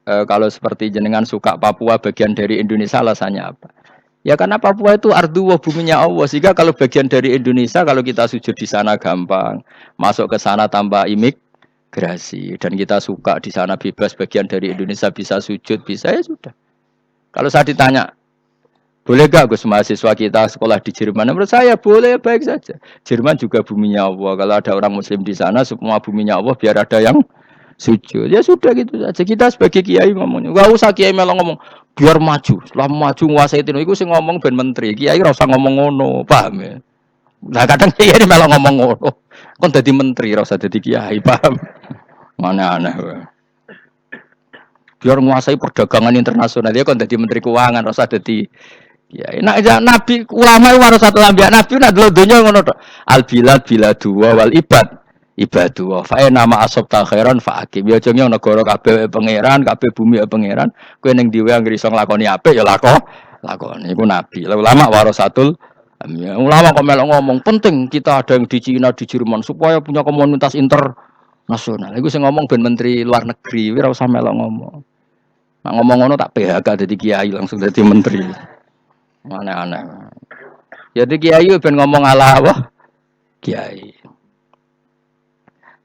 kalau seperti jenengan suka Papua bagian dari Indonesia alasannya apa? Ya karena Papua itu ardu wa buminya Allah. Sehingga kalau bagian dari Indonesia kalau kita sujud di sana gampang, masuk ke sana tanpa imigrasi dan kita suka di sana bebas bagian dari Indonesia bisa sujud bisa ya sudah. Kalau saya ditanya boleh gak Gus mahasiswa kita sekolah di Jerman? Menurut saya boleh baik saja. Jerman juga buminya Allah. Kalau ada orang Muslim di sana semua buminya Allah biar ada yang sujud. Ya sudah gitu saja. Kita sebagai kiai ngomongnya. Gak usah kiai malah ngomong biar maju. Setelah maju nguasai itu sih ngomong ben menteri. Kiai ora usah ngomong ngono, paham ya? Nah kadang kiai malah ngomong ngono. Kon dadi menteri ora usah dadi kiai, paham? Mana aneh. Biar nguasai perdagangan internasional dia kon dadi menteri keuangan ora usah dadi ya, nabi ulama itu satu lambiak nabi nak dulu dunia ngono tok. Al bilad biladu wal ibadu. Fa nama asob ta khairan fa akim. Ya jenenge negara kabeh pangeran, kabeh bumi pangeran. Kowe ning diwe anggere iso nglakoni apik ya lakoni. Iku nabi. Ulama warasatul ya, ulama kok melok ngomong penting kita ada yang di Cina, di Jerman supaya punya komunitas internasional. Iku sing ngomong ben menteri luar negeri, ora usah melok ngomong. Nak ngomong ngono tak PHK dadi kiai langsung dadi menteri. Aneh-aneh. Jadi kiai ben ngomong ala apa? Kiai.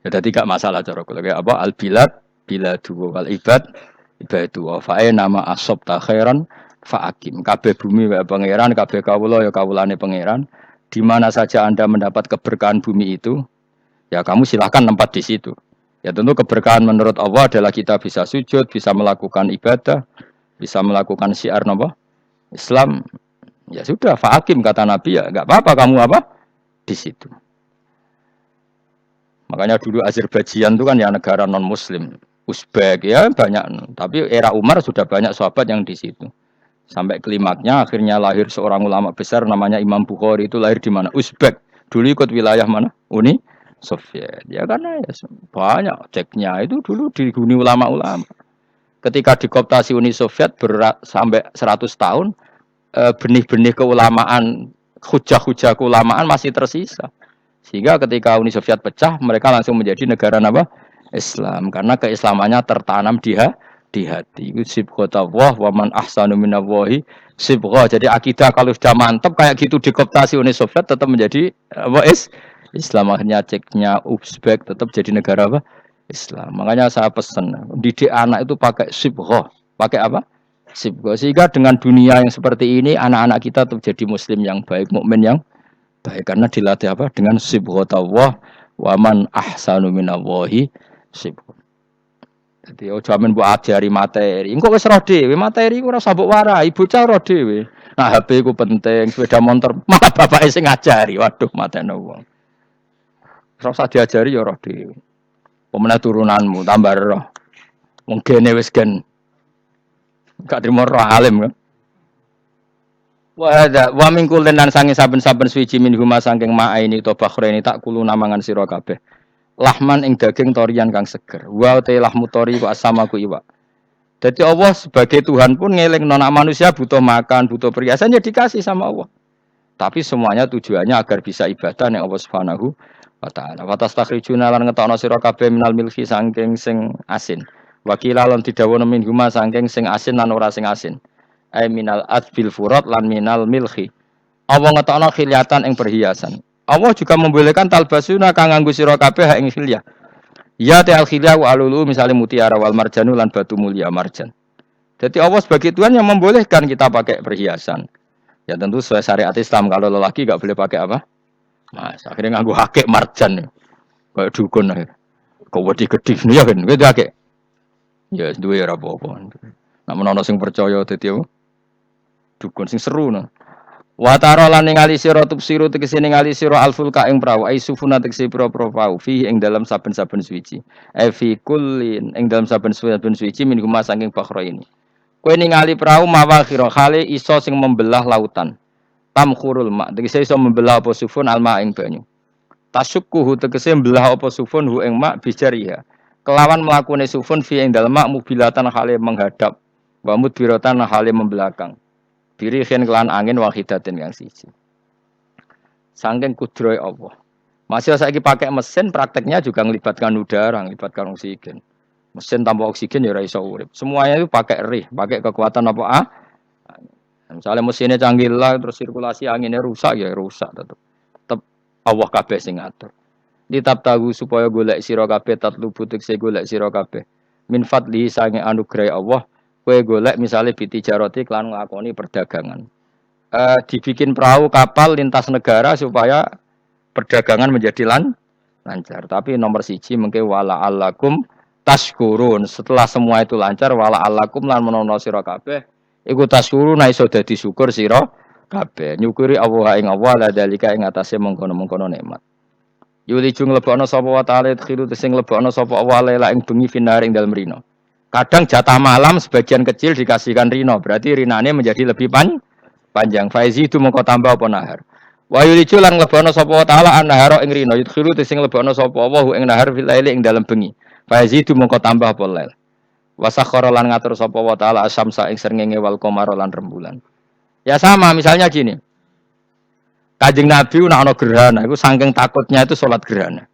Ya dadi gak masalah cara kula apa al bilad biladu wal ibadu wa fa nama asob ta khairan fa akim. Kabeh bumi wae pangeran, kabeh kawula ya kawulane pangeran. Di mana saja Anda mendapat keberkahan bumi itu, ya kamu silahkan tempat di situ. Ya tentu keberkahan menurut Allah adalah kita bisa sujud, bisa melakukan ibadah, bisa melakukan syiar napa? Islam. Ya sudah, fa'akim kata Nabi ya, enggak apa-apa kamu apa? Di situ. Makanya dulu Azerbaijan itu kan ya negara non-muslim. Uzbek ya banyak, tapi era Umar sudah banyak sahabat yang di situ. Sampai klimaknya akhirnya lahir seorang ulama besar namanya Imam Bukhari itu lahir di mana? Uzbek. Dulu ikut wilayah mana? Uni Soviet. Ya karena ya banyak ceknya itu dulu dihuni ulama-ulama. Ketika dikooptasi Uni Soviet sampai 100 tahun benih-benih keulamaan, hujah-hujah keulamaan masih tersisa. Sehingga ketika Uni Soviet pecah, mereka langsung menjadi negara apa? Islam. Karena keislamannya tertanam di hati. Sibghatullah wa man ahsanu minallahi sibghah. Jadi akidah kalau sudah mantap kayak gitu dikooptasi Uni Soviet tetap menjadi apa? Islam. Akhirnya ceknya Uzbek tetap jadi negara apa? Islam. Makanya saya pesan, didik anak itu pakai sibghah. Pakai apa? Sehingga dengan dunia yang seperti ini anak-anak kita tetap jadi muslim yang baik, mukmin yang baik karena dilatih apa dengan sibghatullah wa man ahsanu minallahi sibghah. Jadi ojo amen mbok ajari materi. Engko wis roh dhewe, materi ku ora usah mbok warai, bocah roh dhewe. Nah, HP ku penting, sepeda motor malah bapake sing ngajari. Waduh, matene wong. Ora usah diajari ya roh dhewe. Pemenah turunanmu tambah roh. Wong gene wis gen gak trimo roh alim kan. Wa min kullin lan sange saben-saben suci min huma saking ma'aini to bakhreni tak kulo namangan sira kabeh. Lahman ing daging torian kang seger. Wa te lahmu tori wa asamaku iwa. Jadi Allah sebagai Tuhan pun ngeling nona manusia butuh makan, butuh perhiasan ya dikasih sama Allah. Tapi semuanya tujuannya agar bisa ibadah ning Allah Subhanahu wa taala. Wa tastakhrijuna lan ngetokno sira kabeh minal milki saking sing asin. Wa kilalon didawono min huma saking sing asin lan ora sing asin. Ai minal adbil furat lan minal milhi. Allah ngetokno khilyatan ing perhiasan. Allah juga membolehkan talbasuna kang nganggo sira kabeh ing khilyah. Ya ta'al khilyah wa alulu misalnya mutiara wal marjanu lan batu mulia marjan. Jadi Allah sebagai Tuhan yang membolehkan kita pakai perhiasan. Ya tentu sesuai syariat Islam kalau lelaki enggak boleh pakai apa? Mas, akhirnya nganggo hakik marjan. Kayak dukun akhir. Kok wedi gedhi ya kan gitu hakik. Ya duwe ora apa-apa. Namun ana sing percaya dadi dukun sing seru no. Wa tara lan ningali sira tubsiru tegese ningali sira alfulka ing prawu ai sufuna tegese pira-pira prawu fi ing dalam saben-saben suci. Fi kullin ing dalam saben-saben suci min huma saking bakhra ini. Kowe ningali prawu mawakhira khale iso sing membelah lautan. Tamkhurul ma tegese iso membelah apa sufun alma ing banyu. Tasukkuhu tegese membelah apa sufun hu ing ma bijariha. Kelawan mlakune sufun fi ing dalem mak mubilatan khale menghadap. Wa mudbiratan khale membelakang. Birihin kelan angin wahidatin yang siji. Saking kudroy Allah. Masih saiki pakai mesin prakteknya juga melibatkan udara, melibatkan oksigen. Mesin tanpa oksigen ya ora iso urip. Semuanya itu pakai rih, pakai kekuatan apa Misalnya mesinnya canggih lah terus sirkulasi anginnya rusak ya rusak tetep. Tetep Allah kabeh sing ngatur. Ditap tahu supaya golek sira kabeh tatlubu tekse golek sira kabeh. Min fadli sange anugerah Allah. Kue golek misalnya biti jaroti klan nglakoni perdagangan. Dibikin perahu kapal lintas negara supaya perdagangan menjadi lancar. Tapi nomor siji mungkin wala alakum tashkurun. Setelah semua itu lancar wala alakum lan menono sira kabeh iku tashkurun iso dadi syukur sira kabeh. Nyukuri Allah ing Allah la dalika ing atase mengkono-mengkono nikmat. Yuli jung lebokno sapa wa ta'ala khiru sing lebokno sapa Allah lela ing bengi finar ing dalem rino. Kadang jatah malam sebagian kecil dikasihkan rino, berarti rinane menjadi lebih panjang. Faizi itu mengko tambah apa nahar. Wa yulicu lan lebono sapa taala an-nahara ing rino, yudkhilu sing lebono sapa wa ing nahar fil laili ing dalem bengi. Faizi itu mengko tambah apa lail. Wa sakhara lan ngatur sapa wa taala asyamsa ing srengenge wal qamara lan rembulan. Ya sama misalnya gini. Kanjeng Nabi ana gerhana, iku saking takutnya itu salat gerhana.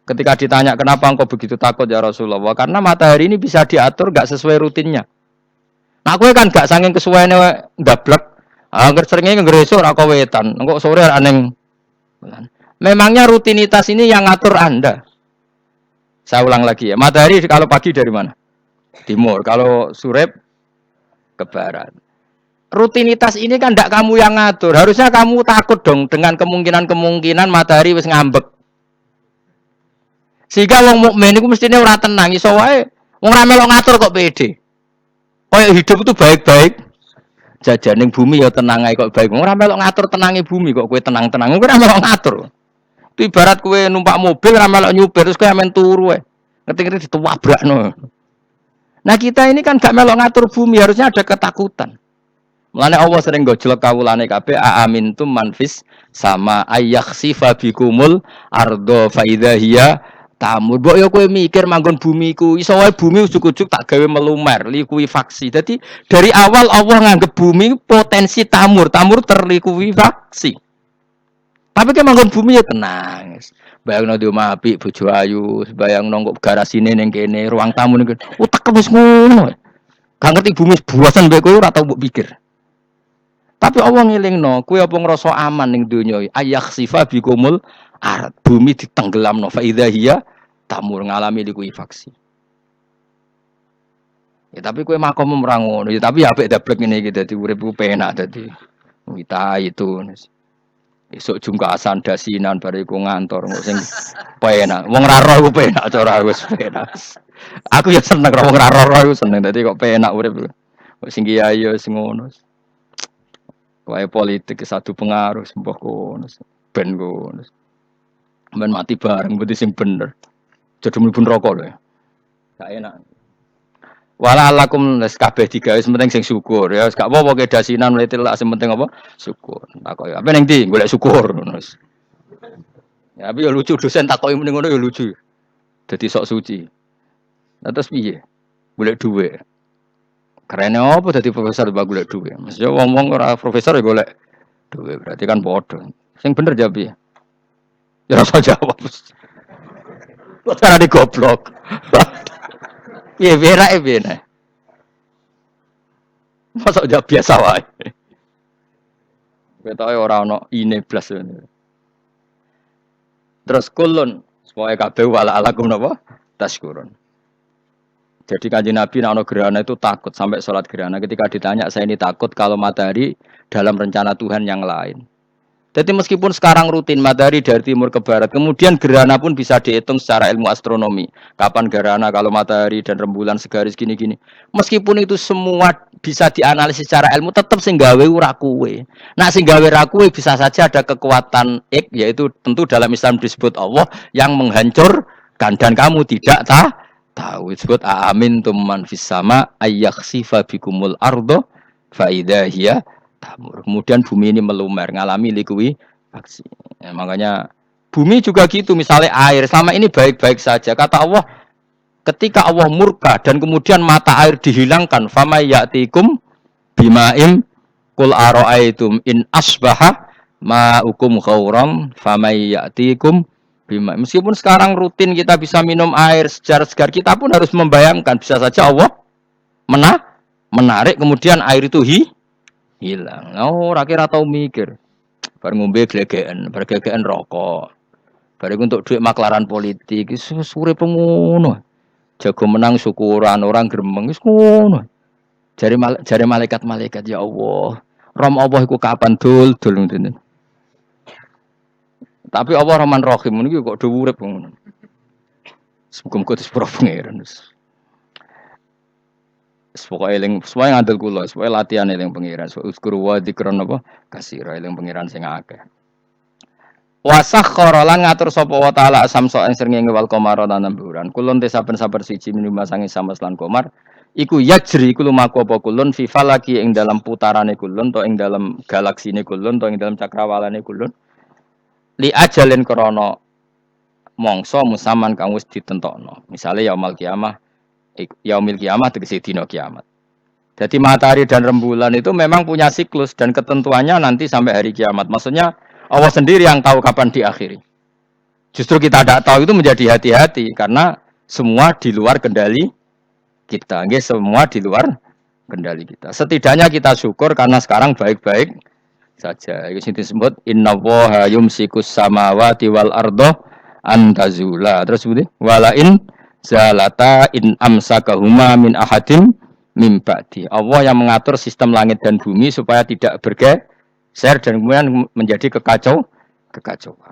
Ketika ditanya kenapa engkau begitu takut ya Rasulullah, karena matahari ini bisa diatur gak sesuai rutinnya. Nah, aku kan gak saking kesuwaine ndablek. Angger seringe ngresuk ora kok wetan, engko sore aneng. Memangnya rutinitas ini yang ngatur Anda. Saya ulang lagi ya, matahari kalau pagi dari mana? Timur, kalau sore ke barat. Rutinitas ini kan ndak kamu yang ngatur. Harusnya kamu takut dong dengan kemungkinan matahari wis ngambek. Sehingga wong mukmin iku mestine ora tenang iso wae wong ra melok ngatur kok pede. Kaya hidup itu baik-baik. Jajaning bumi ya tenang ae kok baik. Wong ora melok ngatur tenange bumi kok kowe tenang-tenang. Kowe ora melok ngatur. Itu ibarat kowe numpak mobil ora melok nyupir terus kowe amen turu wae. Ngerti-ngerti ditawabrakno. Nah, kita ini kan gak melok ngatur bumi, harusnya ada ketakutan. Mulane Allah sering gojlok kawulane kabeh aamintum manfis sama ayakhsifa bikumul ardo fa idza hiya tamur. Mbok yo kowe mikir manggon bumi ku iso wae bumi ujug-ujug tak gawe melumer, likuifaksi. Jadi dari awal Allah nganggep bumi potensi tamur terlikuifaksi. Tapi kan manggon bumi ya tenang. Bayangno di omah apik bojo ayu, bayangno kok garasine ning kene, ruang tamu ning kene. Utek wis ngono. Gak ngerti bumi buasan mbek kowe ora tau mbok pikir. Tapi Allah ngelingno, kowe apa ngrasa aman ning donya ayakhsifa bikumul ard bumi ditenggelamno fa idza hiya tamur ngalami likuifaksi. Ya tapi kowe makom ora ngono, ya tapi apik dablek ngene iki dadi uripku penak dadi. Kita itu. Esuk jungkasan dasinan bariku ngantor kok sing penak. Wong ra roh ku penak cara wis penak. Aku ya seneng wong ra roh iku seneng. Dadi kok penak urip. Kok sing kiai ya sing ngono. Wae politik satu pengaruh sembah kono. Ben kono. Men mati bareng berarti sing bener. Jadi mlebu neraka lho. Gak enak. Wala alakum les kabeh digawe penting sing syukur ya gak apa-apa ke dasinan mletil sing penting apa syukur. Takoki apa ning ndi golek syukur ngono. Ya tapi ya lucu dosen takoki mending ngono ya lucu. Dadi sok suci. Nah terus piye? Golek dhuwit. Keren apa dadi profesor bak golek dhuwit. Mesti wong-wong ora profesor ya golek dhuwit berarti kan padha. Sing bener jawab piye? Ya rasa jawab. Kok cara goblok. Iya, berak ya, masa jawab biasa wae. Ketoke ora ana ine blas. Terus kulun supaya kabeh wala alakum napa? Taskurun. Jadi Kanjeng Nabi nek ana gerhana itu takut sampai sholat gerhana ketika ditanya saya ini takut kalau matahari dalam rencana Tuhan yang lain. Jadi meskipun sekarang rutin matahari dari timur ke barat, kemudian gerhana pun bisa dihitung secara ilmu astronomi. Kapan gerhana kalau matahari dan rembulan segaris gini-gini. Meskipun itu semua bisa dianalisis secara ilmu, tetap sing gawe ora kuwe. Nah sing gawe ra kuwe bisa saja ada kekuatan yaitu tentu dalam Islam disebut Allah yang menghancurkan dan kamu tidak tahu. Disebut amin tumman fis sama ayyakhsifa bikumul ardo fa idza hiya tamur. Kemudian bumi ini melumer, ngalami likuifaksi. Ya, makanya bumi juga gitu, misalnya air sama ini baik-baik saja. Kata Allah, ketika Allah murka dan kemudian mata air dihilangkan, famay ya'tikum bima'im qul ara'aitum in asbaha ma'ukum khauram famay ya'tikum bima. Meskipun sekarang rutin kita bisa minum air segar-segar, kita pun harus membayangkan bisa saja Allah menarik kemudian air itu hilang. Oh, rakyat tau mikir. Bar ngombe glegeken, bar glegeken rokok. Bar untuk duit maklaran politik, iso sure pengono. Jago menang syukuran orang gremeng wis ngono. Jare malaikat-malaikat ya Allah. Rom Allah iku kapan dul ngene. Tapi Allah Rahman Rahim niku kok do urip ngono. Muga-muga disepuro pangeran. Pokoke eling supaya ngandel kula, supaya latihan eling pangeran, supaya uzkur wa dzikron apa kasira eling pangeran sing akeh. Wasakhkhara lan ngatur sapa wa taala samsa ing srengenge wal qamara lan bulan. Kulun te saben-saben siji minumah sange samas lan qamar iku yajri iku lumaku apa kulun fi falaki ing dalam putarane kulun to ing dalam galaksine kulun to ing dalam cakrawalane kulun. Li ajalin krana mangsa musaman kang wis ditentokno. Misale yaumul kiamah yaumil kiamat tegese dina kiamat. Jadi matahari dan rembulan itu memang punya siklus dan ketentuannya nanti sampai hari kiamat. Maksudnya Allah sendiri yang tahu kapan diakhiri. Justru kita tidak tahu itu menjadi hati-hati karena semua di luar kendali kita. Nggih, semua di luar kendali kita. Setidaknya kita syukur karena sekarang baik-baik saja. Itu disebut innallaha yumsikus samawati wal arda an tazula. Terus sebutin walain zalata in amsakahuma min ahadim mim ba'di. Allah yang mengatur sistem langit dan bumi supaya tidak bergeser dan kemudian menjadi kekacauan.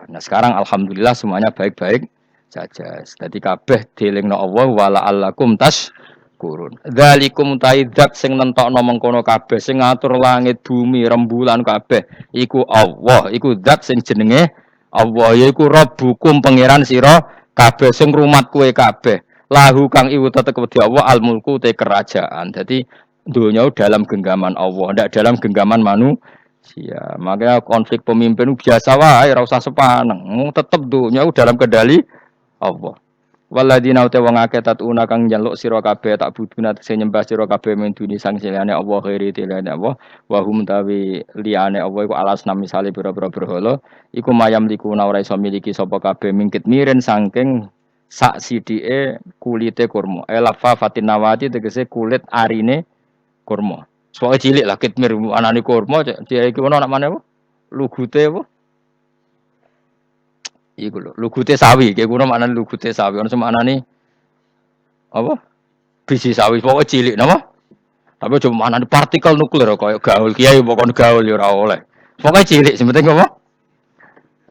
Nah sekarang alhamdulillah semuanya baik-baik saja. Jadi kabeh dielingno Allah wala allakum tashkurun. Dzalikum taidzat sing nentokno mengkono kabeh sing ngatur langit bumi rembulan kabeh iku Allah, iku zat sing jenenge Allah yaiku Rabbukum pangeran sira kabeh sing rumat kowe kabeh lahu kang iku tetep kedhi Allah al mulku te kerajaan. Jadi dunia dalam genggaman Allah, ndak dalam genggaman manusia. Makanya konflik pemimpin biasa wae ora usah sepaneng. Tetep dunia dalam kendali Allah. Waladina uta wong akeh tatuna kang njaluk sira kabeh tak buduna sing nyembah sira kabeh min duni sang liyane Allah khairi tilane Allah wa hum tawi liyane Allah iku alasna misale pira-pira berhala iku mayam likuna ora iso miliki sapa kabeh mingkit miren saking sak sidike kulite kurma elafa fatinawati tegese kulit arine kurma soe cilik lah kitmir anane kurma dia iki ono nak maneh apa lugute apa iku lho, lugute sawi, kayak kuno maknane lugute sawi, ono semaknane apa? Biji sawi, pokoknya cilik napa? Tapi cuma maknane partikel nuklir kaya gaul kiai pokoknya gaul ya ora oleh. Pokoknya cilik, sing penting apa?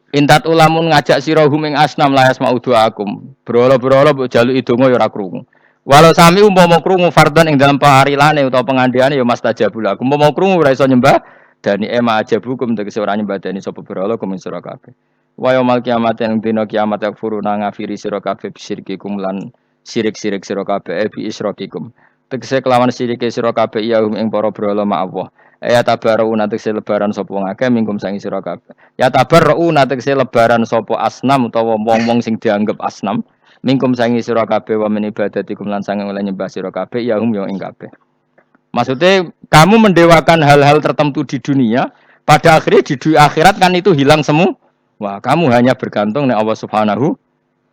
Intat ulamun ngajak sira hum ing asnam la yasma'u du'akum. Berhala-berhala mbok jaluki donga ya ora krungu. Walau sami umpama krungu fardhan ing dalam paharilane utawa pengandiane ya mastajabul lakum. Umpama krungu ora iso nyembah dani ema ajabukum tegese ora nyembah dani sapa berhala kum ing sira kabeh. Wa yaumul kiamat ing dina kiamat yakfuruna ngafiri sira kabeh bisirkikum lan sirik-sirik sira kabeh bi isrokikum. Tegese kelawan sirike sira kabeh ya ing para berhala ma Allah. Ya tabaruna tegese lebaran sapa ngake mingkum sangi sira kabeh. Ya tabaruna tegese lebaran sapa asnam utawa wong-wong sing dianggap asnam mingkum sangi sira kabeh wa min ibadatikum lan sange oleh nyembah sira kabeh ya hum yo ing kabeh. Maksudnya kamu mendewakan hal-hal tertentu di dunia, pada akhirnya di akhirat kan itu hilang semua. Wah, kamu hanya bergantung dengan Allah Subhanahu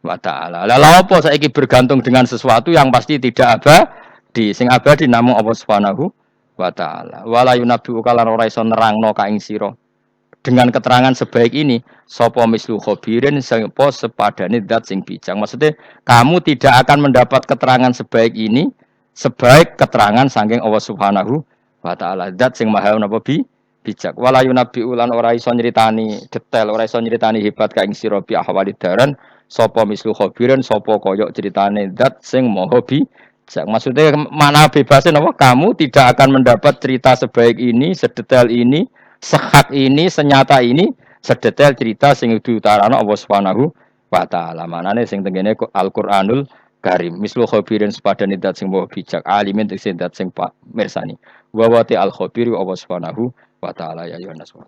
wa taala. Lalu apa saiki bergantung dengan sesuatu yang pasti tidak abadi, sing abadi namung Allah Subhanahu wa taala. Wala yunabbi'u kalan ora iso nerangno ka ing sira. Dengan keterangan sebaik ini, sapa mislu khabirin sapa sepadane zat sing bijak. Maksudnya, kamu tidak akan mendapat keterangan sebaik ini sebaik keterangan saking Allah Subhanahu wa taala. Zat sing maha napa bijak. Wala yunabbi'u lan ora iso nyritani detail, ora iso nyritani hebat ka ing sira bi ahwalid daran sapa mislu khabirin sapa kaya ceritane zat sing maha bijak. Maksudnya mana bebasnya apa? Kamu tidak akan mendapat cerita sebaik ini, sedetail ini, sehak ini, senyata ini, sedetail cerita sing diutarano Allah Subhanahu wa taala. Manane sing tengene Al-Qur'anul Karim. Mislu khabirin sepadan dat sing maha bijak, alimin sing dat sing pak mirsani. Wa wati al-khabiru Allah Subhanahu wa taala ya Yohanes.